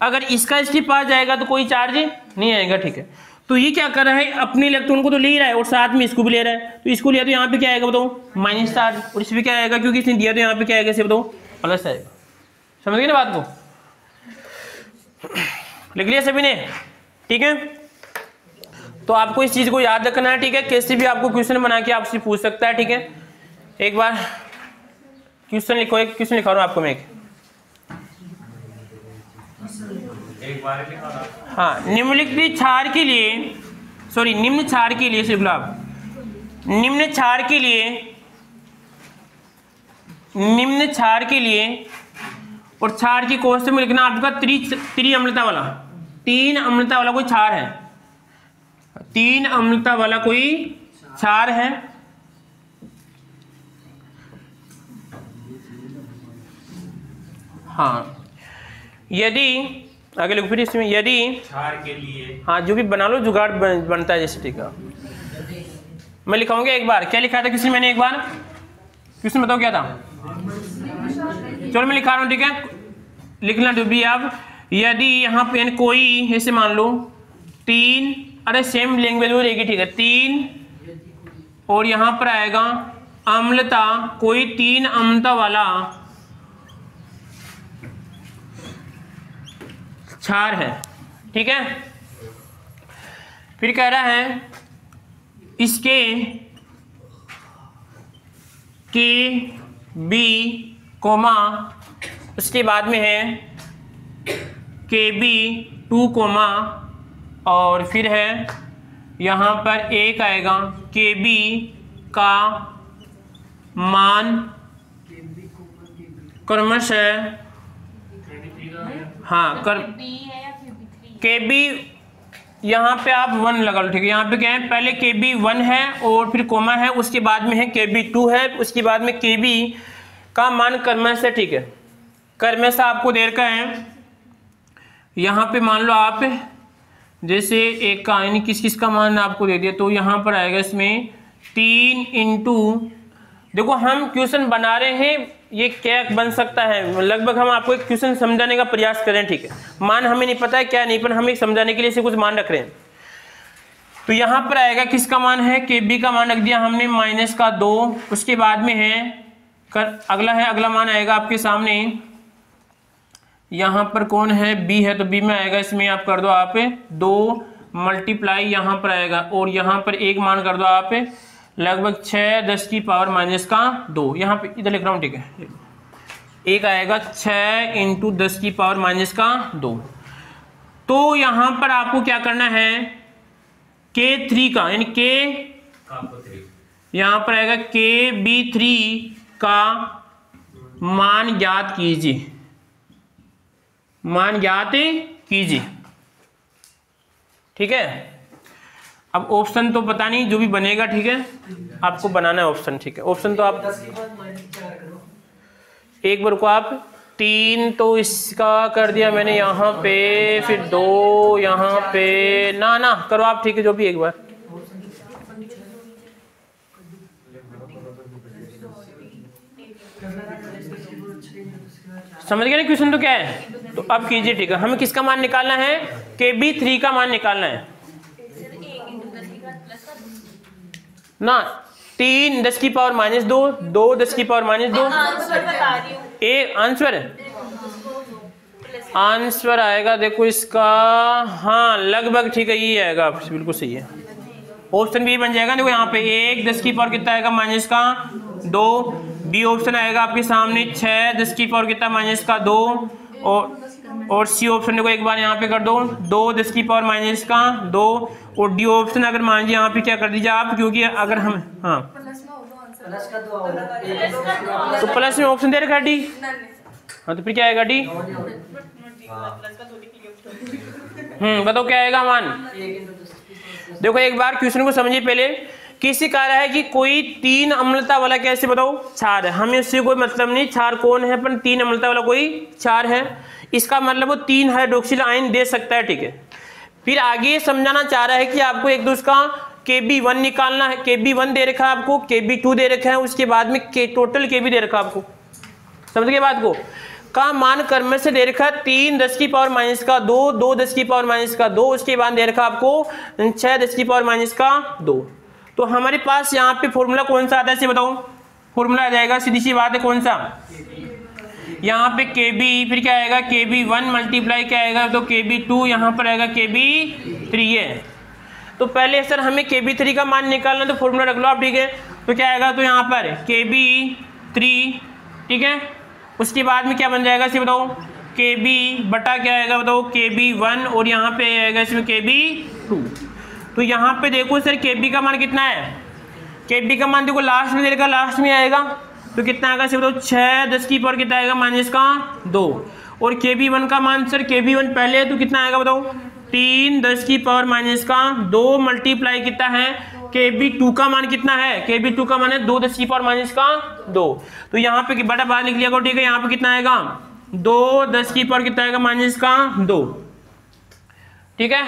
अगर इसका इसके पास जाएगा तो कोई चार्ज नहीं आएगा, ठीक है। तो ये क्या कर रहा है, अपने इलेक्ट्रॉन को तो ले रहा है और साथ में इसको भी ले रहा है, तो इसको लिया तो यहाँ पे क्या आएगा बताओ माइनस चार्ज, और इसमें क्या आएगा क्योंकि इसने दिया तो यहाँ पे क्या आएगा इसे बताओ प्लस आएगा। समझ गए ना बात को, लिख लिया सभी ने, ठीक है। तो आपको इस चीज को याद रखना है, ठीक है। कैसे भी आपको क्वेश्चन बना के आपसे पूछ सकता है, ठीक है। एक बार क्वेश्चन लिखो, एक क्वेश्चन लिखा रहा हूँ आपको मैं, एक बार लिखा था। हाँ, निम्नलिखित क्षार के लिए, सॉरी निम्न क्षार के लिए सिर्फ आप निम्न क्षार के लिए और क्षार की कोष्ठक में लिखना आपका त्रि अम्लता वाला, 3 अम्लता वाला कोई क्षार है, 3 अम्लता वाला कोई क्षार है। हाँ, यदि आगे लिखो फिर इसमें, यदि क्षार के लिए, हाँ जो भी बना लो, जुगाड़ बनता है जैसे, ठीक है। मैं लिखाऊंगा एक बार, क्या लिखा था किसी मैंने एक बार, किसने बताओ क्या था? चलो मैं लिखा रहा हूँ, ठीक है, लिखना जो भी आप। यदि यहाँ पे कोई ऐसे मान लो 3, अरे सेम लैंग्वेज हो रहेगी, ठीक है, 3 और यहाँ पर आएगा अम्लता, कोई 3 अम्लता वाला क्षार है, ठीक है। फिर कह रहा है इसके के बी कोमा, उसके बाद में है के बी 2 कोमा, और फिर है यहाँ पर एक आएगा के बी का मान क्रमशः, हाँ कर के बी यहाँ पे आप 1 लगा लो, ठीक है। यहाँ पे क्या है, पहले के बी 1 है और फिर कोमा है, उसके बाद में है के बी 2 है, उसके बाद में के बी का मान क्रमशः, ठीक है, क्रमशः आपको दे रखा है। यहाँ पे मान लो आप जैसे एक का यानी किस किस का मान आपको दे दिया, तो यहाँ पर आएगा इसमें 3 इंटू, देखो हम क्वेश्चन बना रहे हैं, ये क्या बन सकता है, लगभग हम आपको एक क्वेश्चन समझाने का प्रयास करें, ठीक है। मान हमें नहीं पता है क्या नहीं, पर हम एक समझाने के लिए इसे कुछ मान रख रहे हैं। तो यहाँ पर आएगा किसका मान है, के बी का मान रख दिया हमने -2, उसके बाद में है अगला है, अगला मान आएगा आपके सामने, यहाँ पर कौन है, बी है, तो बी में आएगा इसमें आप कर दो आप 2 मल्टीप्लाई यहाँ पर आएगा, और यहाँ पर एक मान कर दो आप लगभग 6 10 की पावर -2, यहाँ पे इधर लिख रहा हूँ, ठीक है, एक आएगा 6 इंटू 10 की पावर -2। तो यहाँ पर आपको क्या करना है, K3 का यानी के यहाँ पर आएगा KB3 का मान ज्ञात कीजिए, मान ज्ञात कीजिए, ठीक है। अब ऑप्शन तो पता नहीं, जो भी बनेगा, ठीक है, आपको बनाना है ऑप्शन, ठीक है। ऑप्शन तो आप एक बार को आप 3 तो इसका कर दिया मैंने यहाँ पे, फिर 2 यहाँ पे, ना करो आप, ठीक है, जो भी एक बार समझ गए ना क्वेश्चन तो क्या है। तो अब कीजिए, ठीक है, हमें किसका मान निकालना है, KB3 का मान निकालना है ना, 3 10 की पावर -2, 2 10 की पावर -2, आंसर आएगा, देखो इसका, हाँ लगभग ठीक है, ये आएगा, बिल्कुल सही है, ऑप्शन बी बन जाएगा। देखो यहाँ पे 1 10 की पावर कितना आएगा, -2, बी ऑप्शन आएगा आपके सामने 6 10 की पावर कितना, -2, और सी ऑप्शन देखो एक बार यहाँ पे कर दो 2 10 की पावर -2, और डी ऑप्शन अगर मान लीजिए यहाँ पे क्या कर दीजिए आप, क्योंकि अगर हम, हाँ तो प्लस में ऑप्शन दे रखा है डी, हाँ तो फिर क्या आएगा डी, बताओ क्या आएगा मान। देखो एक बार क्वेश्चन को समझिए पहले, किसी कह रहा है कि कोई 3 अम्लता वाला, कैसे बताओ, क्षार है, हमें उससे कोई मतलब नहीं क्षार कौन है, पर 3 अम्लता वाला कोई क्षार है, इसका मतलब वो 3 हाइड्रोक्सिल आयन दे सकता है, ठीक है। फिर आगे समझाना चाह रहा है कि आपको एक दूसरा KB1 निकालना है, KB1 दे रखा है आपको, KB2 दे रखा है, उसके बाद में टोटल KB दे रखा है आपको, समझ गए बात को, का मान क्रम से दे रखा 3 10 की पावर -2, 2 10 की पावर -2, उसके बाद दे रखा आपको 6 10 की पावर -2। तो हमारे पास यहाँ पे फॉर्मूला कौन सा आता है, इसे बताओ, फॉर्मूला आ जाएगा, सीधी सी बात है, कौन सा, यहाँ पे KB, फिर क्या आएगा KB1 मल्टीप्लाई क्या आएगा, तो KB2, यहाँ पर आएगा KB3 है। तो पहले सर हमें KB3 का मान निकालना, तो फॉर्मूला रख लो आप, ठीक है। तो क्या आएगा, तो यहाँ पर KB3, ठीक है, उसके बाद में क्या बन जाएगा इसे बताओ, KB बटा क्या आएगा बताओ, KB1, और यहाँ पे आएगा इसमें KB2। तो यहाँ पे देखो सर KB का मान कितना है, KB का मान देखो लास्ट में देखा, लास्ट में आएगा, तो कितना आएगा से बताओ 6 10 की पावर कितना आएगा माइनस का 2। और KB1 का मान सर KB1 पहले है तो कितना आएगा बताओ 3 10 की पावर माइनस का 2 मल्टीप्लाई कितना है KB2 का मान कितना है, KB2 का मान है 2 10 की पावर माइनस का 2। तो यहाँ पे बड़ा बात लिख लिया करो ठीक है। यहाँ पे कितना आएगा 2 10 की पावर कितना आएगा माइनस का 2। ठीक है,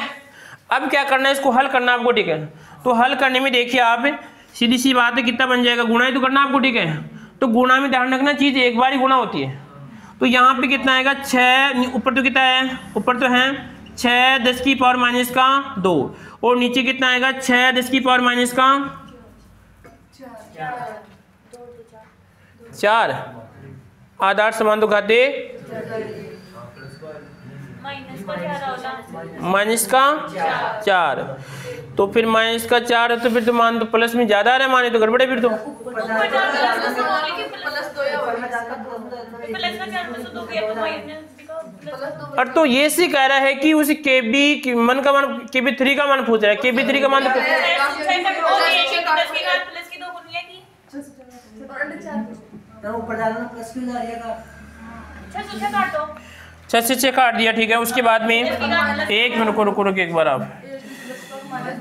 अब क्या करना है इसको हल करना आपको ठीक है। तो हल करने में देखिए आप सीधी सी बात है कितना बन जाएगा, गुणा ही तो करना आपको ठीक है। तो गुणा में ध्यान रखना चीज एक बार ही गुणा होती है। तो यहाँ पे कितना आएगा 6 ऊपर तो कितना है, ऊपर तो है 6 10 की पावर माइनस का 2 और नीचे कितना आएगा 6 10 की पावर माइनस का 4। आधार समान तो खाते माइनस का 4। तो फिर माइनस का 4 है तो फिर तो मान तो प्लस में ज्यादा आ रहा है, माने तो गड़बड़ है फिर तो। और तो ये से कह रहा है कि उस KB1 का मान KB3 का मान पूछ रहा है, KB3 का मान तो छह से 6 काट दिया ठीक है। उसके बाद में एक मिनट रुको एक बार आप,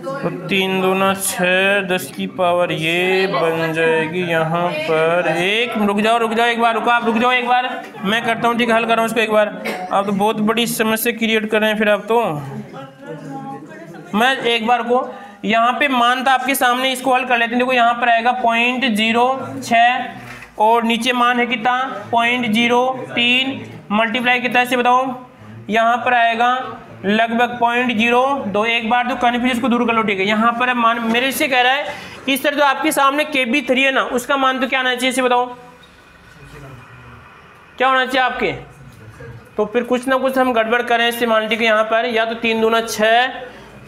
तो 3 दूना 6 10 की पावर ये बन जाएगी यहाँ पर। एक रुक जाओ एक बार, रुको आप रुक जाओ एक बार, मैं करता हूँ ठीक है, हल कर रहा हूँ इसको एक बार। आप तो बहुत बड़ी समस्या क्रिएट कर रहे हैं फिर आप तो। मैं एक बार को यहाँ पे मान था आपके सामने, इसको हल कर लेते हैं। देखो यहाँ पर आएगा 0.06 और नीचे मान है कितना 0.03 मल्टीप्लाई कितना से बताओ, यहाँ पर आएगा लगभग 0.02। एक बार तो कन्फ्यूज को दूर कर लो ठीक है। यहाँ पर मान मेरे से कह रहा है कि इस तरह जो आपके सामने KB3 है ना, उसका मान तो क्या आना चाहिए इसे बताओ, क्या होना चाहिए आपके। तो फिर कुछ ना कुछ हम गड़बड़ करें इससे मान लीजिए यहाँ पर या तो 3 दूना 6,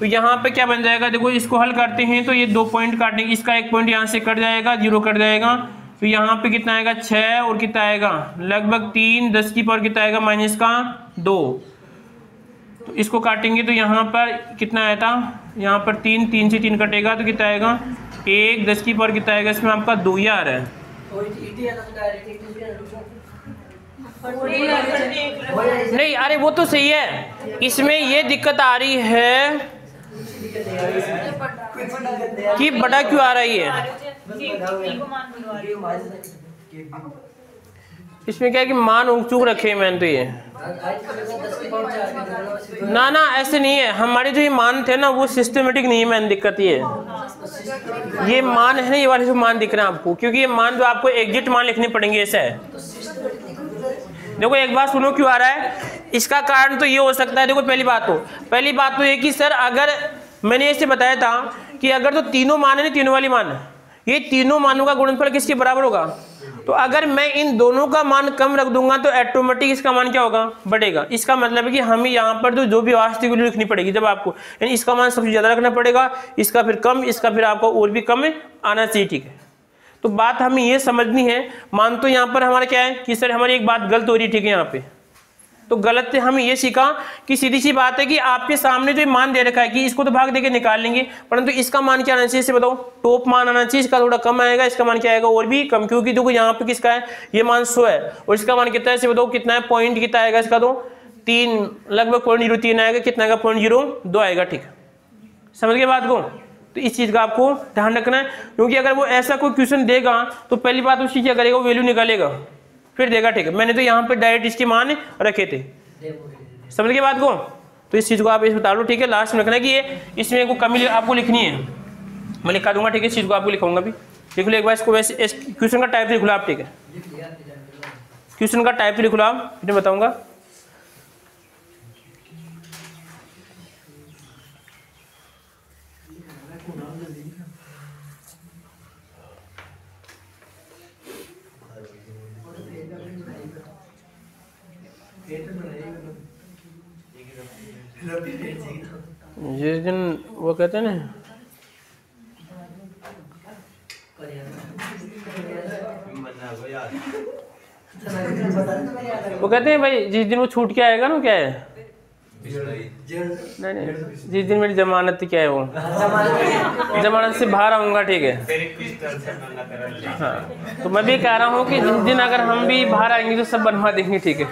तो यहाँ पे क्या बन जाएगा देखो, इसको हल करते हैं तो ये 2 पॉइंट काटेंगे, इसका 1 पॉइंट यहाँ से कट जाएगा, 0 कट जाएगा। तो यहाँ पे कितना आएगा 6 और कितना आएगा लगभग 3 10 की पावर कितना आएगा माइनस का 2। तो इसको काटेंगे तो यहाँ पर कितना आया था, यहाँ पर 3 से 3 कटेगा तो कितना आएगा 1 10 की पावर कितना आएगा, इसमें आपका 2 ही आ रहा है। नहीं अरे वो तो सही है, इसमें ये दिक्कत आ रही है कि बड़ा क्यों आ रही है। इसमें क्या है कि मान उचूक रखे मैंने तो ये ना ऐसे नहीं है। हमारे जो ये मान थे ना वो सिस्टमेटिक नहीं है, मैंने दिक्कत ये मान है ना, ये वाले जो मान दिख रहे हैं आपको, क्योंकि ये मान जो आपको एग्जैक्ट मान लिखने पड़ेंगे ऐसा है। देखो एक बात सुनो क्यों आ रहा है, इसका कारण तो ये हो सकता है। देखो पहली बात तो ये कि सर अगर मैंने ऐसे बताया था कि अगर तो तीनों मान है ना, तीनों वाली मान, ये तीनों मानों का गुणनफल किसके बराबर होगा। तो अगर मैं इन दोनों का मान कम रख दूंगा तो ऑटोमेटिक इसका मान क्या होगा, बढ़ेगा। इसका मतलब है कि हमें यहाँ पर तो जो भी वास्तविक वैल्यू लिखनी पड़ेगी जब आपको, यानी इसका मान सबसे ज्यादा रखना पड़ेगा, इसका फिर कम, इसका फिर आपको और भी कम आना चाहिए ठीक है। तो बात हमें ये समझनी है, मान तो यहाँ पर हमारा क्या है कि सर हमारी एक बात गलत हो रही है ठीक है। यहाँ पे तो गलत से हमें ये सीखा कि सीधी सी बात है कि आपके सामने जो मान दे रखा है कि इसको तो भाग देके निकाल लेंगे, परंतु इसका मान क्या आना चाहिए इसे बताओ, टॉप मान आना चाहिए, इसका थोड़ा कम आएगा, इसका मान क्या आएगा और भी कम, क्योंकि देखो यहाँ पे किसका है, ये मान 100 है और इसका मान कितना है इसे बताओ, कितना है पॉइंट कितना आएगा इसका, तो 3 लगभग 0.03 आएगा, कितना आएगा 0.02 आएगा ठीक है। समझ गए बात को। तो इस चीज का आपको ध्यान रखना है, क्योंकि अगर वो ऐसा कोई क्वेश्चन देगा तो पहली बात उसकी क्या करेगा, वैल्यू निकालेगा फिर देगा ठीक है। मैंने तो यहाँ पे डायरेक्ट इसके मान रखे थे, समझ गए बात को। तो इस चीज को आप इस बता लो ठीक है। लास्ट में रखना है कि ये इसमें को कमी आपको लिखनी है, मैं लिखा दूंगा ठीक है। इस चीज को आपको लिखाऊंगा भी, लिख लो एक बार इसको। वैसे क्वेश्चन का टाइप लिख लो आप ठीक है, क्वेश्चन का टाइप लिख लो आप, मैं बताऊंगा। जिस दिन वो कहते हैं ना, वो कहते हैं भाई जिस दिन वो छूट के आएगा ना, क्या है नहीं नहीं, जिस दिन मेरी जमानत क्या है वो जमानत से बाहर आऊँगा, ठीक है। हाँ, तो मैं भी कह रहा हूँ कि जिस दिन अगर हम भी बाहर आएंगे तो सब बनवा देंगे, ठीक है।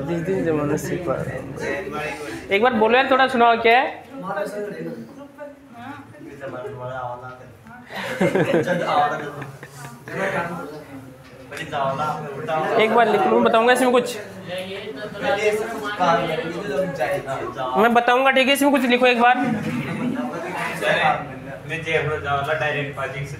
जिस दिन जमानत से बाहर, एक बार बोलो यार, थोड़ा सुनाओ क्या है। एक बार लिख लो, बताऊंगा इसमें कुछ, मैं बताऊंगा, ठीक है। इसमें कुछ लिखो एक बार। मैं जेबरो जाऊंगा डायरेक्ट पाजिंग से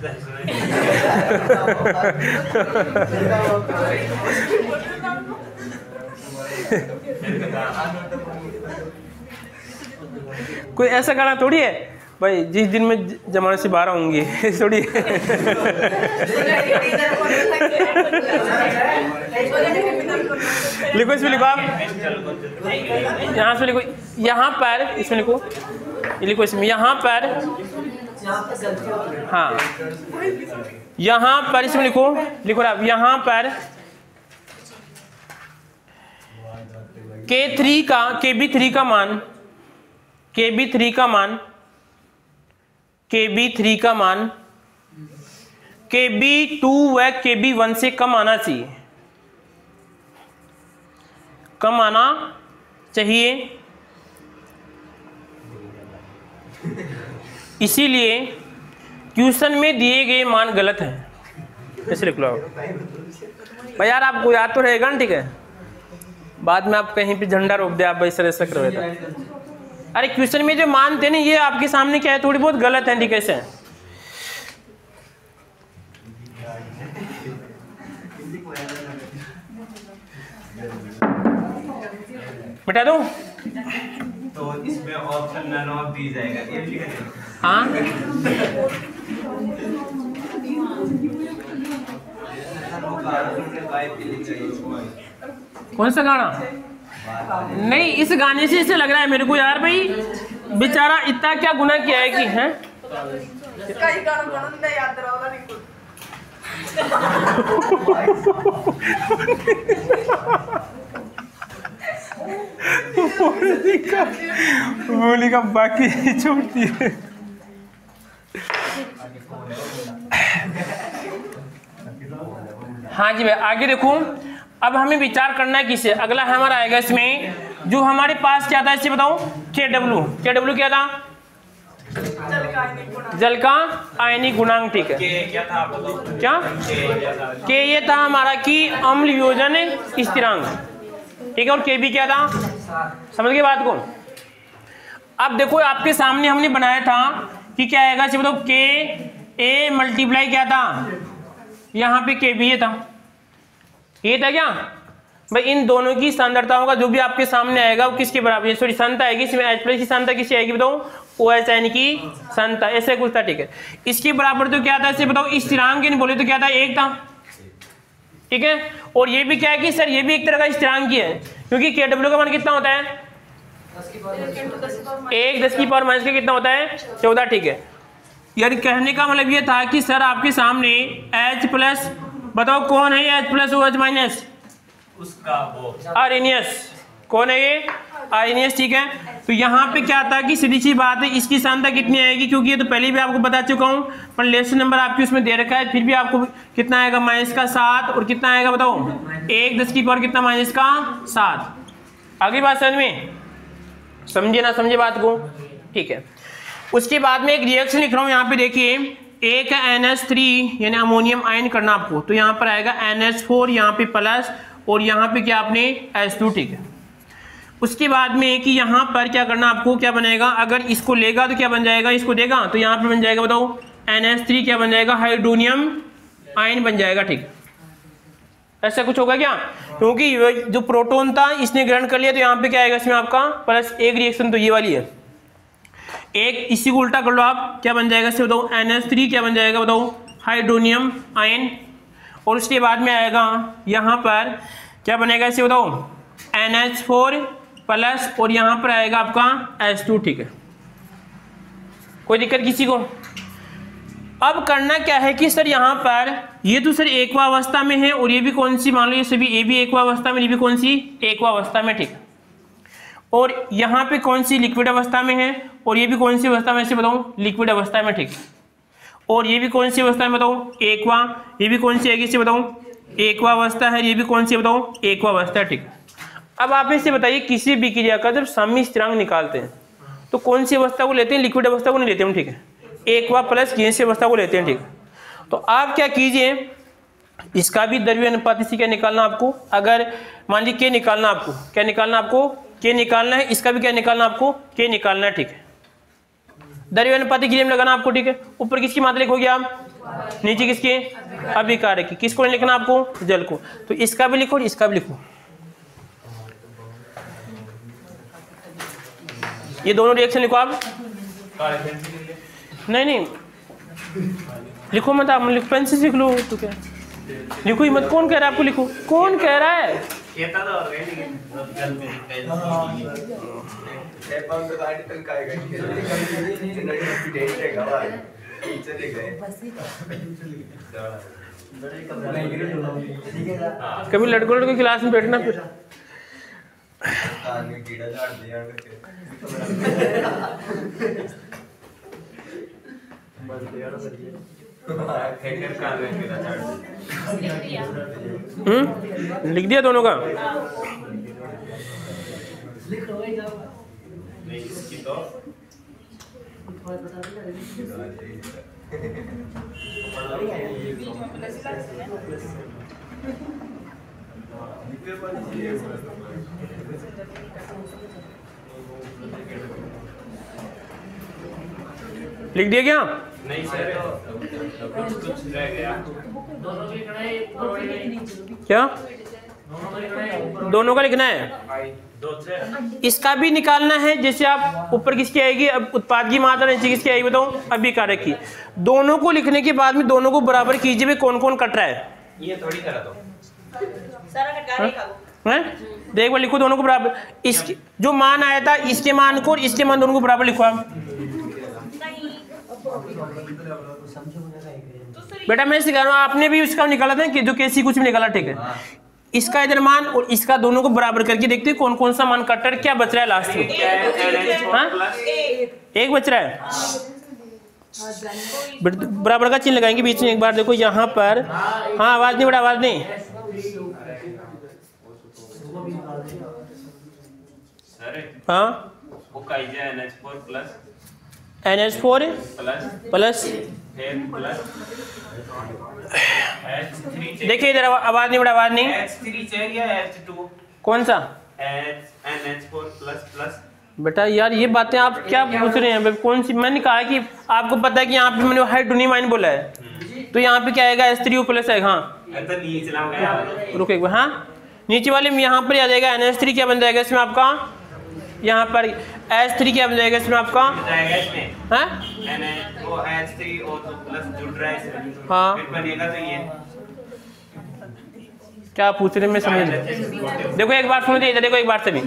कोई ऐसा गाना थोड़ी है भाई, जिस दिन मैं जमाने से बाहर आऊंगी, थोड़ी। लिखो, इसमें लिखो आप, यहाँ से लिखो, यहाँ पर इसमें लिखो, लिखो इसमें, यहाँ पर, हाँ यहाँ पर इसमें लिखो, लिखो आप यहाँ पर K3 का KB3 का मान, KB3 का मान, KB3 का मान KB2 व KB1 से कम आना चाहिए, कम आना चाहिए। इसीलिए क्वेश्चन में दिए गए मान गलत हैं, ऐसे लिख लो भाई। यार आपको याद तो रहेगा ना, ठीक है। बाद में आप कहीं पे झंडा रोक दे, आप भाई सर ऐसा करो। अरे क्वेश्चन में जो मान थे ना, ये आपके सामने क्या है, थोड़ी बहुत गलत है, ठीक है। ऐसे मिटा दूं? तो इसमें ऑप्शन नन ऑफ दीज आएगा, ये ठीक है। हाँ कौन सा गाना? नहीं, इस गाने से ऐसे लग रहा है मेरे को यार भाई, बेचारा इतना क्या गुनाह किया है कि हैं। बोली का बाकी छोड़ती है। हाँ जी भाई, आगे देखो। अब हमें विचार करना है किसे, अगला हमारा आएगा इसमें, जो हमारे पास क्या था, इसे बताओ। KW क्या था? जल का आयनिक गुणांक, ठीक है। क्या था आप बताओ? क्या के ये था हमारा कि अम्ल योजन स्थिरांक, ठीक है। और KB क्या था? समझ गए बात को? अब देखो आपके सामने हमने बनाया था कि क्या आएगा, इसे बताओ। KA मल्टीप्लाई क्या था, यहाँ पे KB ये था, ये था क्या भाई। इन दोनों की सांद्रताओं का जो भी आपके सामने आएगा वो किसके बराबर है, सॉरी सांद्रता आएगी, इसमें H+ की सांद्रता किसकी आएगी बताओ, OH यानी की सांद्रता, ऐसे कुछ था, ठीक है। इसके बराबर तो क्या था, इसे बताओ। स्थिरांक नहीं बोले तो क्या था, 1 था, ठीक है। और ये भी क्या है कि सर ये भी एक तरह का स्थिरांक ही है, क्योंकि KW का मान कितना होता है, 1 10 की पावर माइनस का कितना होता है, 14, ठीक है। यानी कहने का मतलब ये था कि सर आपके सामने H+, बताओ कौन है H+ OH-, उसका वो आर्हेनियस, कौन है ये, आर्हेनियस, ठीक है। तो यहाँ पे क्या था कि सीधी सी बात है, इसकी सांद्रता कितनी आएगी, क्योंकि ये तो पहले भी आपको बता चुका हूँ, पर लेसन नंबर आपके उसमें दे रखा है, फिर भी आपको कितना आएगा, -7, और कितना आएगा बताओ, 1 10 की पावर कितना, -7। आगे बात समझ में, समझे ना समझे बात को, ठीक है। उसके बाद में एक रिएक्शन लिख रहा हूँ, यहाँ पे देखिए, एक NH3 यानी अमोनियम आयन करना आपको, तो यहाँ पर आएगा NH4, यहाँ पे प्लस, और यहाँ पे क्या आपने H2, ठीक है। उसके बाद में कि यहाँ पर क्या करना आपको, क्या बनेगा, अगर इसको लेगा तो क्या बन जाएगा, इसको देगा तो यहाँ पे बन जाएगा बताओ, NH3 क्या बन जाएगा, हाइड्रोनियम आयन बन जाएगा, ठीक। ऐसा कुछ होगा क्या, क्योंकि जो प्रोटॉन था इसने ग्रहण कर लिया, तो यहाँ पे क्या आएगा इसमें आपका प्लस, एक रिएक्शन तो ये वाली है। एक इसी को उल्टा कर लो आप, क्या बन जाएगा इससे बताओ, NH3 क्या बन जाएगा बताओ, हाइड्रोनियम आयन। और उसके बाद में आएगा यहाँ पर क्या बनेगा इसे बताओ, NH4 प्लस, और यहाँ पर आएगा आपका H2, ठीक है। कोई दिक्कत किसी को? अब करना क्या है कि सर यहाँ पर ये तो सर एक्वा अवस्था में है और ये भी कौन सी, मान लो ये सभी ये भी एक्वा अवस्था में, ये भी कौन सी, एक्वा अवस्था में, ठीक। और यहाँ पे कौन सी, लिक्विड अवस्था में है, और ये भी कौन सी अवस्था में, ऐसे बताऊँ, लिक्विड अवस्था में, ठीक। और ये भी कौन सी अवस्था में बताऊँ, एक्वा, ये भी कौन सी है इसे बताऊँ, एक्वा अवस्था है, ये भी कौन सी बताऊँ, एक्वा अवस्था है, ठीक। अब आप इसे बताइए किसी भी क्रिया का जब साम्य स्थिरांक निकालते हैं तो कौन सी अवस्था को लेते हैं, लिक्विड अवस्था को नहीं लेते हम, ठीक है, एक्वा प्लस गैसीय अवस्था को लेते हैं, ठीक। तो आप क्या कीजिए, इसका भी द्रव्य अनुपात इसी क्या निकालना आपको, अगर मान लीजिए के निकालना, आपको क्या निकालना, आपको के निकालना है, इसका भी क्या निकालना, आपको के निकालना है, ठीक है। द्रव्य अनुपात क्रिया में लगाना आपको, ठीक है। ऊपर किसकी मात्रा लिखोगे आप, नीचे किसके, अभिकारक की। किसको नहीं लिखना आपको, जल को। तो इसका भी लिखो और इसका भी लिखो, ये दोनों रिएक्शन लिखो आप। नहीं लिखो मत, आप लिखो, पेन से लिख लो, तो क्या लिखो ही मत, कौन कह रहा है आपको लिखो, कौन कह रहा है, कभी लड़कों लड़कों क्लास में बैठना फिर लिख दिया दोनों का। लिख दिया क्या? नहीं सर, कुछ रह गया। क्या दोनों का लिखना है? इसका भी निकालना है। जैसे आप ऊपर किसकी आएगी, अब उत्पाद की मात्रा, नीचे किसकी आएगी बताओ, अभिकारक की। दोनों को लिखने के बाद में दोनों को बराबर कीजिए भाई, कौन कौन कट रहा है। ये थोड़ी करा दो हैं? देख बार लिखो दोनों को बराबर, इसकी जो मान आया था इसके मान को और इसके मान दोनों को बराबर लिखो आप। बेटा मैं सिखा रहा हूँ, आपने भी उसका निकाला था कि जो कैसी कुछ भी निकाला, ठीक है। इसका इधर मान और इसका दोनों को बराबर करके देखते हैं कौन कौन सा मान कट रहा है, क्या बच रहा है लास्ट में। हाँ? एक बच रहा है, बराबर का चिन्ह लगाएंगे बीच में। एक बार देखो यहाँ पर, हाँ आवाज नहीं, बड़ा आवाज नहीं। हाँ NH4 प्लस, देखिए इधर आवाज नहीं, बड़ा आवाज नहीं। कौन सा NH4 प्लस। बेटा यार ये बातें आप क्या पूछ रहे हैं, कौन सी? मैंने कहा कि आपको पता है कि यहाँ पे मैंने हाइड्रोनियम बोला है, तो यहाँ पे क्या आएगा, H3O प्लस है। हाँ रुक एक बार, हाँ नीचे वाले में यहाँ पर आ जाएगा NH3 क्या बन जाएगा इसमें आपका, यहाँ पर H3 क्या बन जाएगा इसमें आपका, हाँ क्या पूछ रहे हैं मैं समझ। देखो एक बार सुनो, देखो एक बार से भी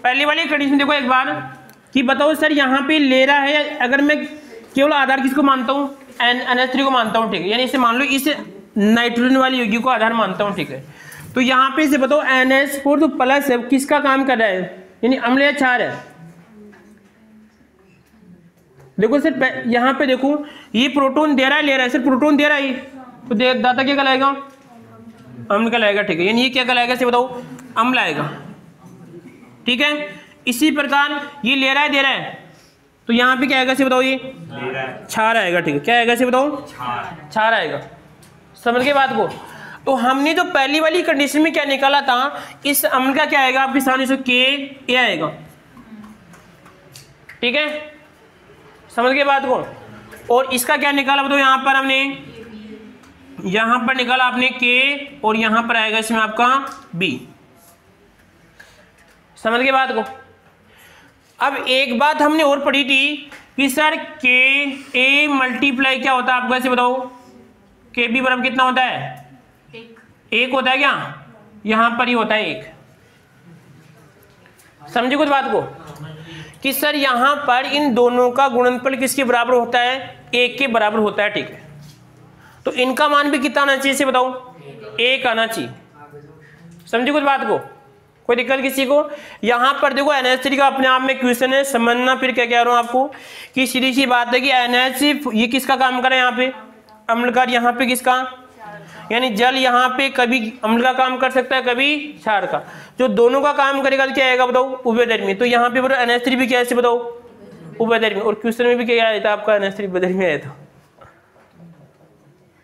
पहली वाली कंडीशन देखो एक बार कि बताओ सर यहाँ पे ले रहा है, अगर मैं केवल आधार किसको मानता हूँ, NH3 को मानता हूँ, ठीक है। यानी इसे मान लो इस नाइट्रोजन वाली यौगिक को आधार मानता हूँ, ठीक है। तो यहाँ पे इसे बताओ NH4 तो प्लस है, किसका काम कर रहा है, यानी अम्लीय क्षार है। देखो सर यहाँ पे देखो ये प्रोटॉन दे रहा है, ले रहा है सर, प्रोटॉन दे रहा है, तो दाता क्या कहलाएगा, अम्ल कहलाएगा, ठीक है। यानी ये क्या कहलाएगा इसे बताओ, अम्ल आएगा, ठीक है। इसी प्रकार ये ले रहा है, दे रहा है, तो यहाँ पे क्या आएगा इसे बताओ, ये क्षार आएगा, ठीक है। क्या आएगा इसे बताओ, क्षार आएगा। समझ गए बात को। तो हमने जो पहली वाली कंडीशन में क्या निकाला था, इस अम्ल का क्या आएगा आपके सामने, Ka आएगा, ठीक है। समझ गए बात को। और इसका क्या निकाला बताओ, यहाँ पर हमने, यहाँ पर निकाला आपने K और यहाँ पर आएगा इसमें आपका B। समझ गए बात को। अब एक बात हमने और पढ़ी थी कि सर Ka मल्टीप्लाई क्या होता है आपको, ऐसे बताओ, Kb बराबर कितना होता है, एक होता है क्या, यहाँ पर ही होता है एक। समझे कुछ बात को कि सर यहाँ पर इन दोनों का गुणनफल किसके बराबर होता है, एक के बराबर होता है, ठीक है। तो इनका मान भी कितना आना चाहिए इसे बताओ, 1 आना चाहिए। समझे कुछ बात को, कोई दिक्कत किसी को? यहाँ पर देखो NH3 का अपने आप में क्वेश्चन है, समझना। फिर क्या कह रहा हूँ आपको कि सीधी सी बात है कि NH ये किसका काम करे, यहाँ पे अम्ल का, यहाँ पे किसका, यानी जल यहाँ पे कभी अम्ल का काम कर सकता है, कभी क्षार का। जो दोनों का काम करेगा तो क्या आएगा बताओ, उभयधर्मी। तो यहाँ पे बताओ NH3 भी क्या है बताओ, उभयधर्मी। और क्वेश्चन में भी क्या आया था आपका, NH3 उभयधर्मी आया था।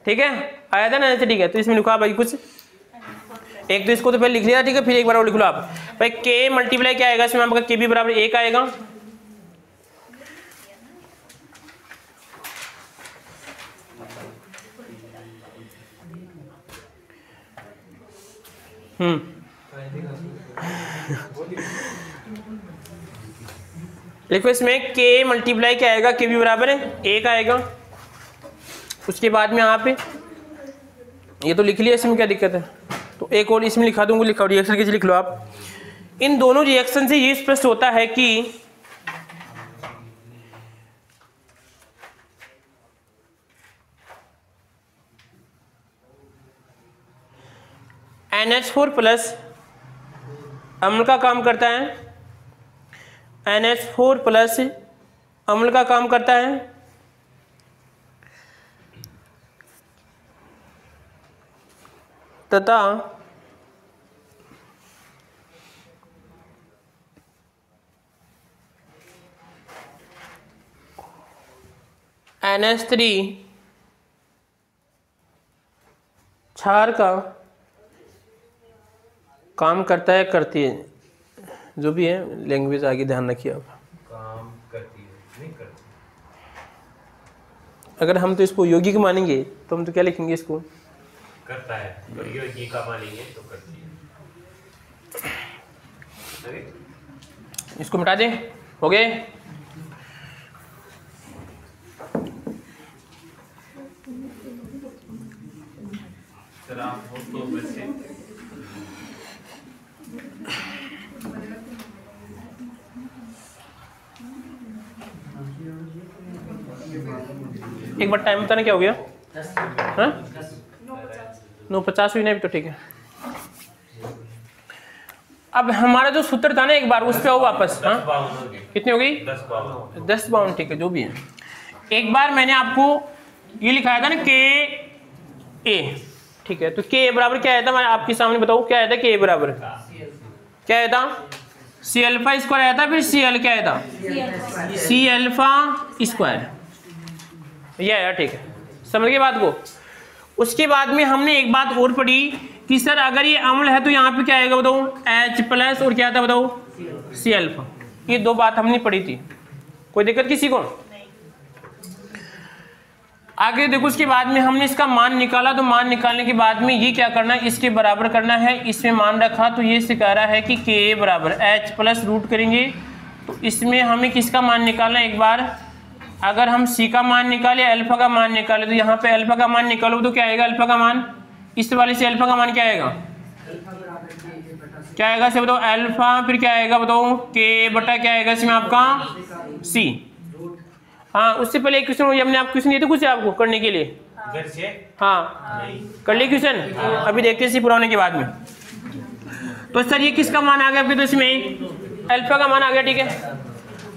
ठीक है, आया था ना NH3, ठीक है। तो इसमें लिखा भाई कुछ एक, तो इसको तो पहले लिख लिया, ठीक है। फिर एक बार और लिख लो आप भाई, K मल्टीप्लाई क्या आएगा इसमें आपका, K भी बराबर 1 आएगा। लिखो इसमें K मल्टीप्लाई क्या आएगा, K भी बराबर है 1 आएगा। उसके बाद में यहाँ पे ये तो लिख लिया, इसमें क्या दिक्कत है। तो एक और इसमें लिखा दूंगा, लिखा रिएक्शन कैसे लिख लो आप। इन दोनों रिएक्शन से ये स्पष्ट होता है कि NH4 प्लस अम्ल का काम करता है, NH4 प्लस अम्ल का काम करता है, तथा NH3 क्षार का काम करता है, करती है, जो भी है लैंग्वेज आगे ध्यान रखिए आप। काम करती है, नहीं करती। अगर हम तो इसको यौगिक मानेंगे तो हम तो क्या लिखेंगे इसको, करता है। और ये का मानेंगे तो करती है। इसको मिटा दें, हो गए। सर आप हो तो वैसे एक बार टाइम बताना क्या हो गया, हाँ 9:50 हुई नहीं तो ठीक है। अब हमारा जो सूत्र था ना एक बार उस पे आओ वापस। हाँ कितनी हो गई, 10 बाउंड, ठीक है जो भी है। एक बार मैंने आपको ये लिखाया था ना Ka, ठीक है। तो Ka बराबर क्या आया था, मैं आपके सामने बताऊं क्या आया था। Ka बराबर क्या आया था, C अल्फा स्क्वायर आया था, फिर Cl क्या आया था, C अल्फा स्क्वायर, ये आया, ठीक है। समझ गए बात को। उसके बाद में हमने एक बात और पढ़ी कि सर अगर ये अम्ल है तो यहाँ पे क्या आएगा बताओ, H प्लस और क्या था बताओ, C अल्फा। ये 2 बात हमने पढ़ी थी, कोई दिक्कत किसी को? आगे देखो, उसके बाद में हमने इसका मान निकाला। तो मान निकालने के बाद में ये क्या करना है, इसके बराबर करना है। इसमें मान रखा तो ये सिखा रहा है कि Ka बराबर H प्लस रूट करेंगे। तो इसमें हमें किसका मान निकालना है, एक बार अगर हम C का मान निकाले, अल्फा का मान निकाले, तो यहाँ पे अल्फा का मान निकालो तो क्या आएगा, अल्फा का मान, इस वाले से अल्फा का मान क्या आएगा, क्या आएगा से बताओ, अल्फा, फिर क्या आएगा बताओ, K बटा क्या आएगा इसमें आपका C। हाँ उससे पहले एक क्वेश्चन हमने आप क्वेश्चन दिए थे कुछ आपको करने के लिए, हाँ कर लिए क्वेश्चन, अभी देखते हैं पूरा के बाद में। तो सर ये किसका मान आ गया, फिर तो इसमें अल्फा का मान आ गया, ठीक है।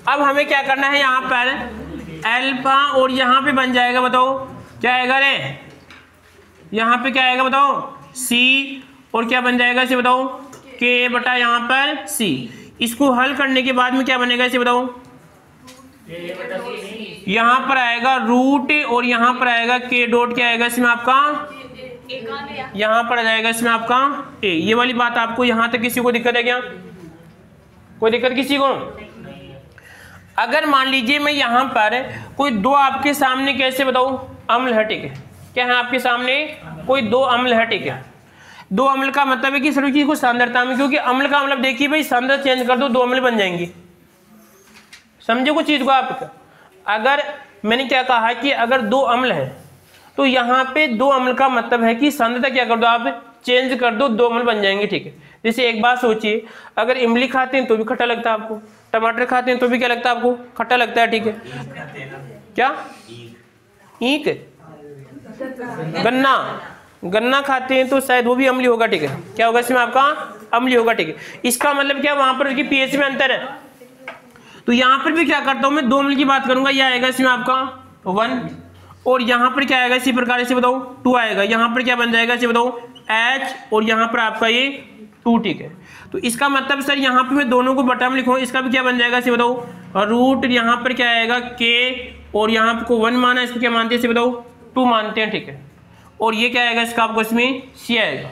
अब हमें क्या करना है, यहाँ पर अल्फा और यहाँ पे बन जाएगा बताओ क्या आएगा रे, यहाँ पे क्या आएगा बताओ C, और क्या बन जाएगा इसे बताओ K बटा यहाँ पर C। इसको हल करने के बाद में क्या बनेगा इसे बताओ, यहाँ पर आएगा रूट और यहाँ पर आएगा K डॉट, क्या आएगा इसमें आपका, यहाँ पर आ जाएगा इसमें आपका A। ये वाली बात आपको यहाँ तक किसी को दिक्कत है क्या, कोई दिक्कत किसी को? अगर मान लीजिए मैं यहाँ पर कोई 2 आपके सामने कैसे बताऊँ अम्ल है, ठीक है, क्या है आपके सामने कोई 2 अम्ल है, ठीक है। 2 अम्ल का मतलब है कि सर चीज को सांद्रता में, क्योंकि अम्ल का मतलब देखिए भाई सांद्रता चेंज कर दो 2 अम्ल बन जाएंगे, समझे कुछ चीज को आप। अगर मैंने क्या कहा कि अगर 2 अम्ल है तो यहाँ पे 2 अम्ल का मतलब है कि सांद्रता क्या कर दो आप, चेंज कर दो, 2 अम्ल बन जाएंगे, ठीक है। जैसे एक बात सोचिए, अगर इमली खाते हैं तो भी खट्टा लगता है आपको, टमाटर खाते हैं तो भी क्या लगता है आपको, खट्टा लगता है, ठीक है। क्या ईंक, गन्ना खाते हैं तो शायद वो भी अम्लीय होगा, ठीक है। क्या होगा इसमें आपका? अम्लीय होगा, ठीक है। इसका मतलब क्या, वहां पर पीएच में अंतर है। तो यहाँ पर भी क्या करता हूं मैं, 2 अम्ल की बात करूंगा, ये आएगा इसमें आपका 1, और यहाँ पर क्या आएगा इसी प्रकार से बताओ 2 आएगा। यहाँ पर क्या बन जाएगा इसे बताओ H, और यहाँ पर आपका ये 2, ठीक है। तो इसका मतलब सर यहाँ पे मैं दोनों को बटा में लिखूंगा, इसका भी क्या बन जाएगा इसे बताओ रूट, यहाँ पर क्या आएगा K, और यहाँ पर को 1 माना, इसको क्या मानते हैं इसे बताओ 2 मानते हैं, ठीक है। और ये क्या आएगा इसका आपको इसमें C आएगा।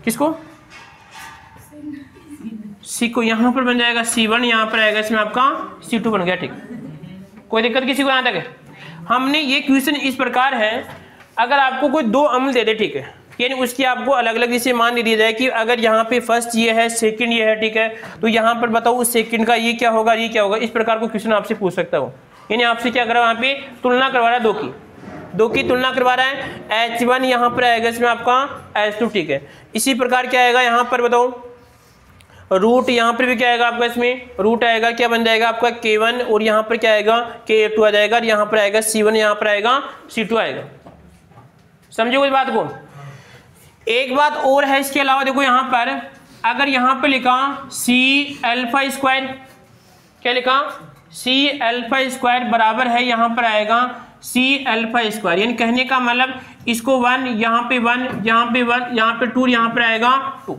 किसको? C को। यहाँ पर बन जाएगा C1, यहाँ पर आएगा इसमें आपका C2 बन गया, ठीक। कोई दिक्कत किसी को यहाँ तक है? हमने ये क्वेश्चन इस प्रकार है, अगर आपको कोई 2 अम्ल दे दे, ठीक है, यानी उसकी आपको अलग अलग जैसे मान दिया जाए कि अगर यहाँ पे फर्स्ट ये है, सेकंड ये है, ठीक है, तो यहाँ पर बताओ उस सेकंड का ये क्या होगा, ये क्या होगा, इस प्रकार को क्वेश्चन आपसे पूछ सकता हूँ। यानी आपसे क्या कर रहा है, वहाँ पे तुलना करवा रहा है, दो की तुलना करवा रहा है। H1 यहाँ पर आएगा इसमें आपका H2, ठीक है। इसी प्रकार क्या आएगा यहाँ पर बताओ रूट, यहाँ पर भी क्या आएगा आपका इसमें रूट आएगा, क्या बन जाएगा आपका K1, और यहाँ पर क्या आएगा K2 आ जाएगा, और यहाँ पर आएगा C1, यहाँ पर आएगा C2 आएगा। समझो इस बात को। एक बात और है इसके अलावा, देखो यहाँ पर अगर यहाँ पर लिखा C∝², क्या लिखा C∝² बराबर है, यहाँ पर आएगा C∝², यानी कहने का मतलब इसको 1, यहाँ पे 1, यहाँ पे 1, यहाँ पे 2, यहाँ पर आएगा 2।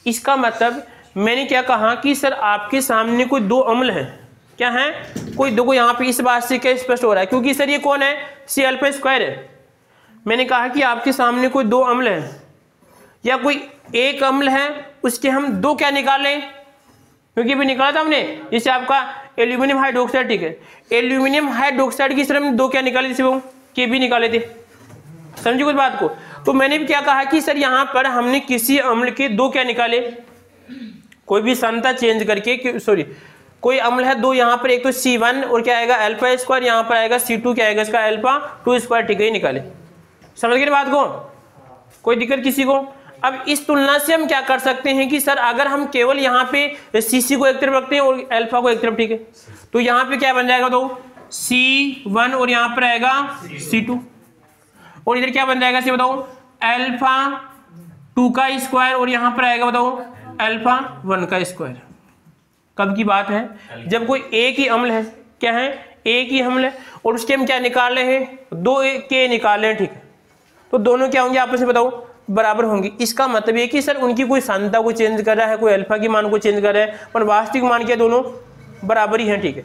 इसका मतलब मैंने क्या कहा कि सर आपके सामने कोई 2 अम्ल है, क्या है कोई 2 को, यहाँ पे इस बात से क्या स्पष्ट हो रहा है, क्योंकि सर ये कौन है C∝² है। मैंने कहा कि आपके सामने कोई 2 अम्ल है या कोई एक अम्ल है, उसके हम 2 क्या निकालें, क्योंकि अभी निकाला था हमने, जैसे आपका एल्यूमिनियम हाइड्रोक्साइड, ठीक है, एल्यूमिनियम हाइड्रोक्साइड की तरफ हमने 2 क्या निकाले, जैसे वो Kb निकाले थे। समझो कुछ बात को। तो मैंने भी क्या कहा कि सर यहाँ पर हमने किसी अम्ल के 2 क्या निकाले, कोई भी संता चेंज करके, सॉरी कोई अम्ल है 2, यहाँ पर एक तो C1 और क्या आएगा α², यहाँ पर आएगा C2, क्या आएगा इसका α2², ठीक है, निकाले। समझ गए बात को? कोई दिक्कत किसी को? अब इस तुलना से हम क्या कर सकते हैं कि सर अगर हम केवल यहाँ पे CC को एक तरफ रखते हैं और अल्फा को एक तरफ, ठीक है, तो यहाँ पे क्या बन जाएगा, तो C1 और यहाँ पर आएगा C2, और इधर क्या बन जाएगा से बताओ α2² और यहाँ पर आएगा बताओ α1²। कब की बात है, जब कोई एक ही अम्ल है, क्या है एक ही अम्ल है, और उसके हम क्या निकाल रहे हैं 2 के निकाल रहे हैं, ठीक है, तो दोनों क्या होंगे आपस में बताओ बराबर होंगे। इसका मतलब ये कि सर उनकी कोई सांता को चेंज कर रहा है, कोई अल्फा की मान को चेंज कर रहा है, पर वास्तविक मान क्या दोनों बराबर ही हैं, ठीक है।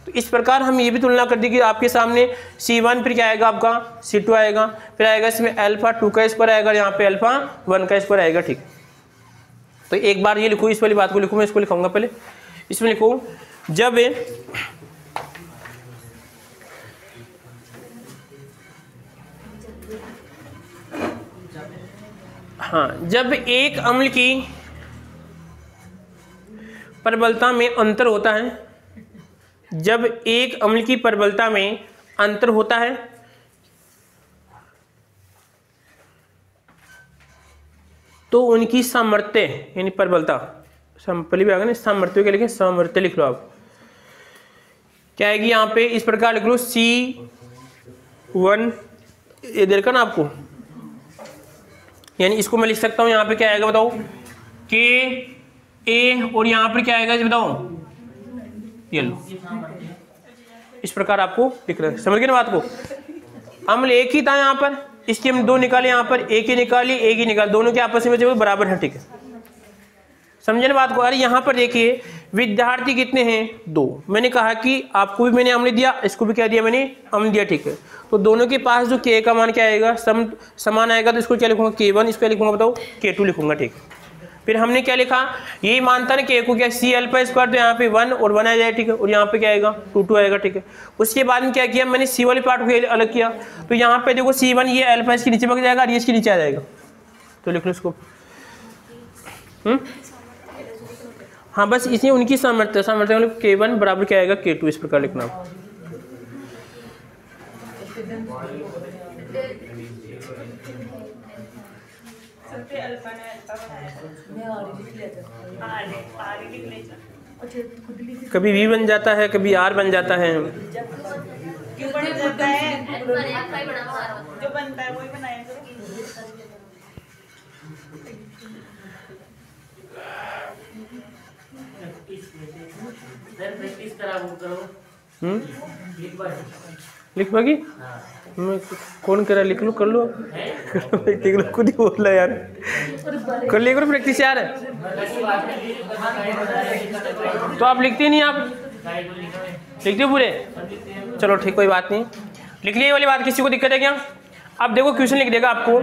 तो इस प्रकार हम ये भी तुलना कर दी कि आपके सामने C1 फिर क्या आएगा आपका C2 आएगा, फिर आएगा इसमें α2² आएगा, यहाँ पे α1² आएगा, ठीक है। तो एक बार ये लिखो, इस वाली बात को लिखो, मैं इसको लिखूंगा पहले, इसमें लिखो जब जब एक अम्ल की प्रबलता में अंतर होता है, जब एक अम्ल की प्रबलता में अंतर होता है, तो उनकी सामर्थ्य यानी प्रबलता, पहले भी आ गया ना, सामर्थ्य के लिखे सामर्थ्य लिख लो आप, क्या आएगी यहाँ पे इस प्रकार लिख लो C1, ये देखा ना आपको, यानी इसको मैं लिख सकता हूं यहाँ पे क्या आएगा बताओ Ka, और यहाँ पर क्या आएगा बताओ ये लो, इस प्रकार आपको लिख रहा है। समझ गए ना बात को? अम्ल एक ही था यहाँ पर, इसके हम 2 निकाले, यहाँ पर एक ही निकाली, एक ही निकाल, दोनों के आपस में जो बराबर है, ठीक है। समझे ना बात को? अरे यहाँ पर देखिए विद्यार्थी कितने हैं 2, मैंने कहा कि आपको भी मैंने अम्ल दिया, इसको भी क्या दिया मैंने अम्ल दिया, ठीक है। तो दोनों के पास जो K का मान क्या आएगा समान आएगा, तो इसको क्या लिखूंगा K1, इसको लिखूंगा बताओ K2 लिखूंगा, ठीक है। फिर हमने क्या लिखा, यही मानता ना K को क्या C∝², तो यहाँ पे 1 और 1 आ जाए, ठीक है, और यहाँ पे क्या आएगा 2 आएगा, ठीक है। उसके बाद में क्या किया मैंने C वाले पार्ट को अलग किया, तो यहाँ पे देखो C1 ये अल्फा इसके नीचे भाग जाएगा और ये इसके नीचे आ जाएगा, तो लिख लो इसको। हाँ बस इसमें उनकी सामर्थ्य मतलब K1 बराबर क्या आएगा K2, इस प्रकार लिखना। कभी V बन जाता है, कभी R बन जाता है। बन जाता है, अल्फा ही बड़ा बना रहा हूँ। जो बनता है वही बनाया करो। प्रैक्टिस करा वो करो एक बार। लिख पाएगी? मैं कौन कह रहा है? लिख लो, कर लो। लिख लो, खुद ही बोल रहा है यार। कर लिया करो प्रैक्टिस यार। तो आप लिखते नहीं, आप लिखते हो पूरे? चलो ठीक, कोई बात नहीं, लिख लिया वाली बात। किसी को दिक्कत है क्या? अब देखो क्वेश्चन लिख देगा आपको,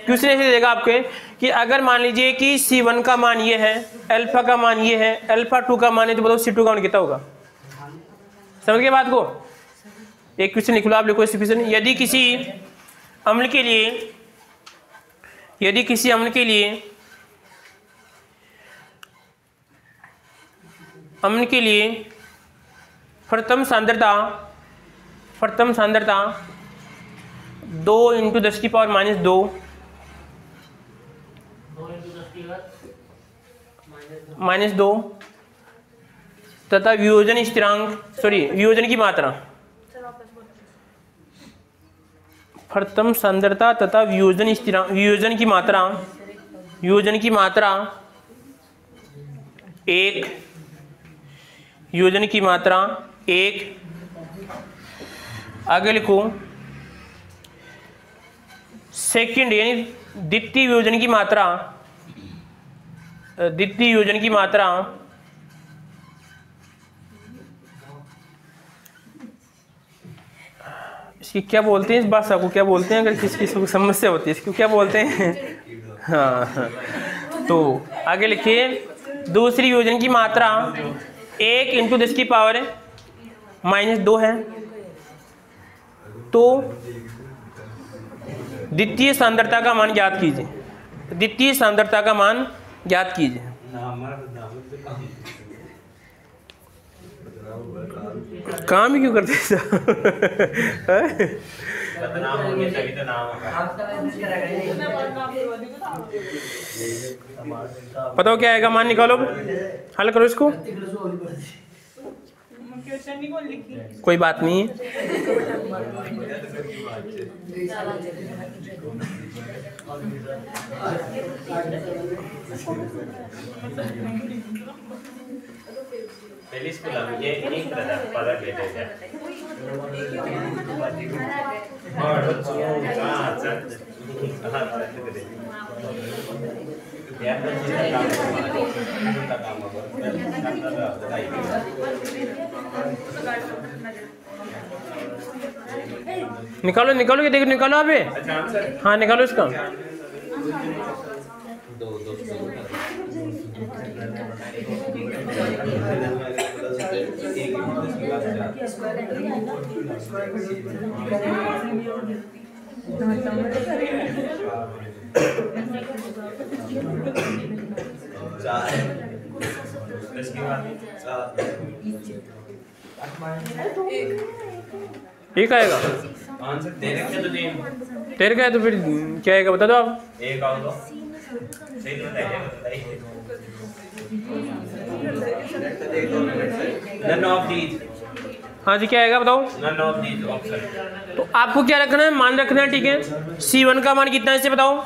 क्वेश्चन ऐसे देगा आपके कि अगर मान लीजिए कि C1 का मान ये है, अल्फा का मान ये है, अल्फा 2 का मान है, तो बताओ C2 का मान कितना होगा? समझ गए बात को? एक क्वेश्चन लिख लो आप, लिखो इस क्वेश्चन। यदि किसी अम्ल के लिए प्रथम सांद्रता 2 × 10⁻² -2 तथा वियोजन की मात्रा, प्रथम सांद्रता तथा वियोजन की मात्रा 1, आगे लिखो सेकंड यानी द्वितीय वियोजन की मात्रा इसकी क्या बोलते हैं, इस भाषा को क्या बोलते हैं? अगर किसी को समस्या होती है इसको क्या बोलते हैं? हाँ, तो आगे लिखिए दूसरी वियोजन की मात्रा 1 × 10⁻² है, तो द्वितीय सांद्रता का मान ज्ञात कीजिए। काम ही क्यों करते हैं? बदनाम होंगे तभी तो नाम होगा। बताओ क्या आएगा? मान निकालो, हल करो इसको। क्वेश्चन नहीं कौन लिखी? कोई बात नहीं है। पहले इसको लग ये एक तरह पता कहते हैं और निकालो ये देखो, निकालो अबे। हाँ निकालो इसका। एक आएगा आंसर तेरे क्या तो नहीं तेरे का है, तो फिर क्या आएगा बता दो आप। एक आओ तो सही बताइए नन ऑफ दीज। हाँ जी क्या आएगा बताओ। None of these option. तो आपको क्या रखना है? मान रखना है, ठीक है। C1 का मान कितना है इसे बताओ।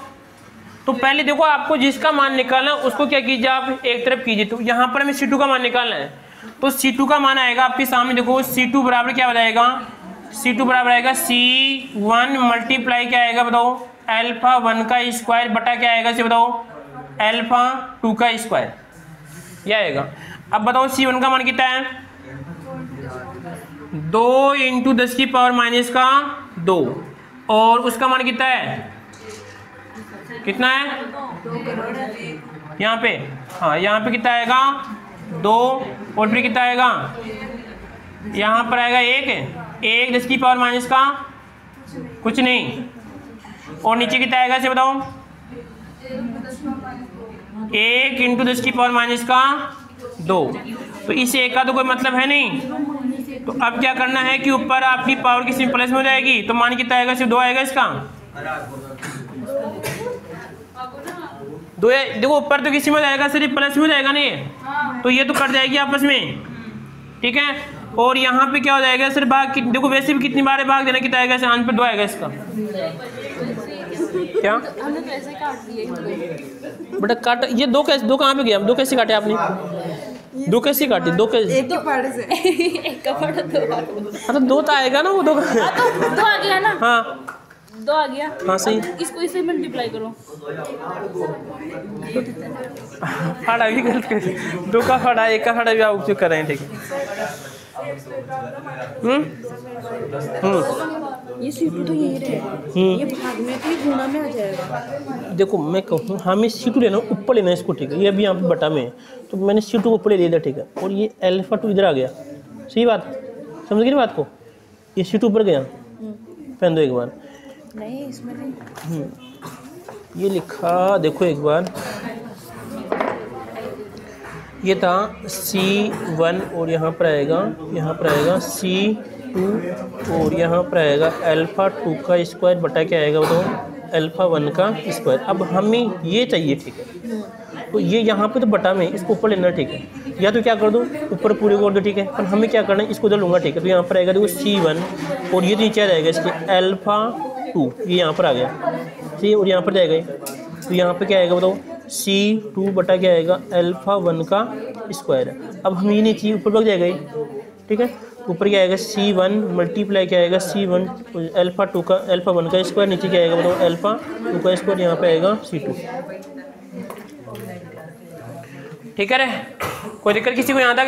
तो पहले देखो आपको जिसका मान निकालना है उसको क्या कीजिए आप एक तरफ कीजिए। तो यहाँ पर हमें C2 का मान निकालना है, तो C2 का मान आएगा आपके सामने। देखो C2 बराबर क्या हो जाएगा? C2 बराबर आएगा C1 मल्टीप्लाई क्या आएगा बताओ? अल्फा 1 का स्क्वायर बटा क्या आएगा इसे बताओ? अल्फा 2 का स्क्वायर, यह आएगा। अब बताओ C1 का मान कितना है? 2 × 10⁻², और उसका मान कितना है? कितना है यहाँ पे? हाँ यहाँ पे कितना आएगा? 2, और फिर कितना आएगा? यहाँ पर आएगा 1 10⁻² कुछ नहीं, और नीचे कितना आएगा इसे बताओ? 1 × 10⁻²। तो इस एक का तो कोई मतलब है नहीं। तो अब क्या करना है कि ऊपर आपकी पावर किसी प्लस में हो जाएगी, तो मान कितना आएगा? सिर्फ 2 आएगा इसका। 2 देखो ऊपर तो किसी में जाएगा, सिर्फ प्लस में हो जाएगा नहीं, तो ये तो कट जाएगी आपस में। ठीक है। और यहाँ पे क्या हो जाएगा सर भाग देखो वैसे भी कितनी बार भाग देना कितना आएगा, इसे आंसर 2 आएगा इसका। क्या हमने तो ऐसे काट दिए बेटा काट ये 2 कैसे 2 कहाँ पे गया, 2 कैसे काटे आपने, 2 कैसे काटे, 2 कैसे एक के पाड़े से एक का पड़ा दो हाँ तो 2 तो आएगा ना वो 2 दो आ गया ना, हाँ 2 आ गया। हाँ सही इसको इसे मल्टीप्लाई करो। फाड़ा भी गलत कर 2 का फाड़ा 1 का फाड़ा भी आप उपयोग कर रहे हैं, ठीक है। ये C2 तो यही रहे, ये भाग में तो ये गुणा में आ जाएगा। देखो मैं कहूँ हमें C2 लेना ऊपर लेना है इसको, ठीक है। ये अभी यहाँ पे बटा में है तो मैंने C2 को ऊपर ले लिया, ठीक है। और ये अल्फा 2 इधर आ गया, सही बात समझ गई ना बात को। ये C2 ऊपर गया, पहन दो एक बार। नहीं इसमें नहीं, ये लिखा देखो एक बार, ये था C1 और यहाँ पर आएगा C2 और यहाँ पर आएगा अल्फा 2 का स्क्वायर बटा क्या आएगा बताओ, अल्फा 1 का स्क्वायर। अब हमें ये चाहिए, ठीक है। तो ये यहाँ पे तो बटा में इसको ऊपर लेना, ठीक है। या तो क्या कर दो ऊपर पूरे कर दो, ठीक है। पर हमें क्या करना है इसको उधर लूँगा, ठीक है। तो यहाँ पर आएगा देखो C1 और ये तो नीचे आ जाएगा इसके अल्फा 2, ये यहाँ पर आ गया ठीक है। और यहाँ पर जाएगा तो यहाँ पर क्या आएगा बताओ C2 बटा क्या आएगा अल्फा 1 का स्क्वायर। अब हम ये नहीं चाहिए ऊपर भाग जाएगा ये, ठीक है। ऊपर क्या आएगा C1 मल्टीप्लाई क्या आएगा C1 अल्फा 2 का अल्फा 1 का स्क्वायर, नीचे क्या आएगा बताओ अल्फा 2 का स्क्वायर, यहाँ पे आएगा C2, ठीक है रे। कोई दिक्कत किसी को यहाँ तक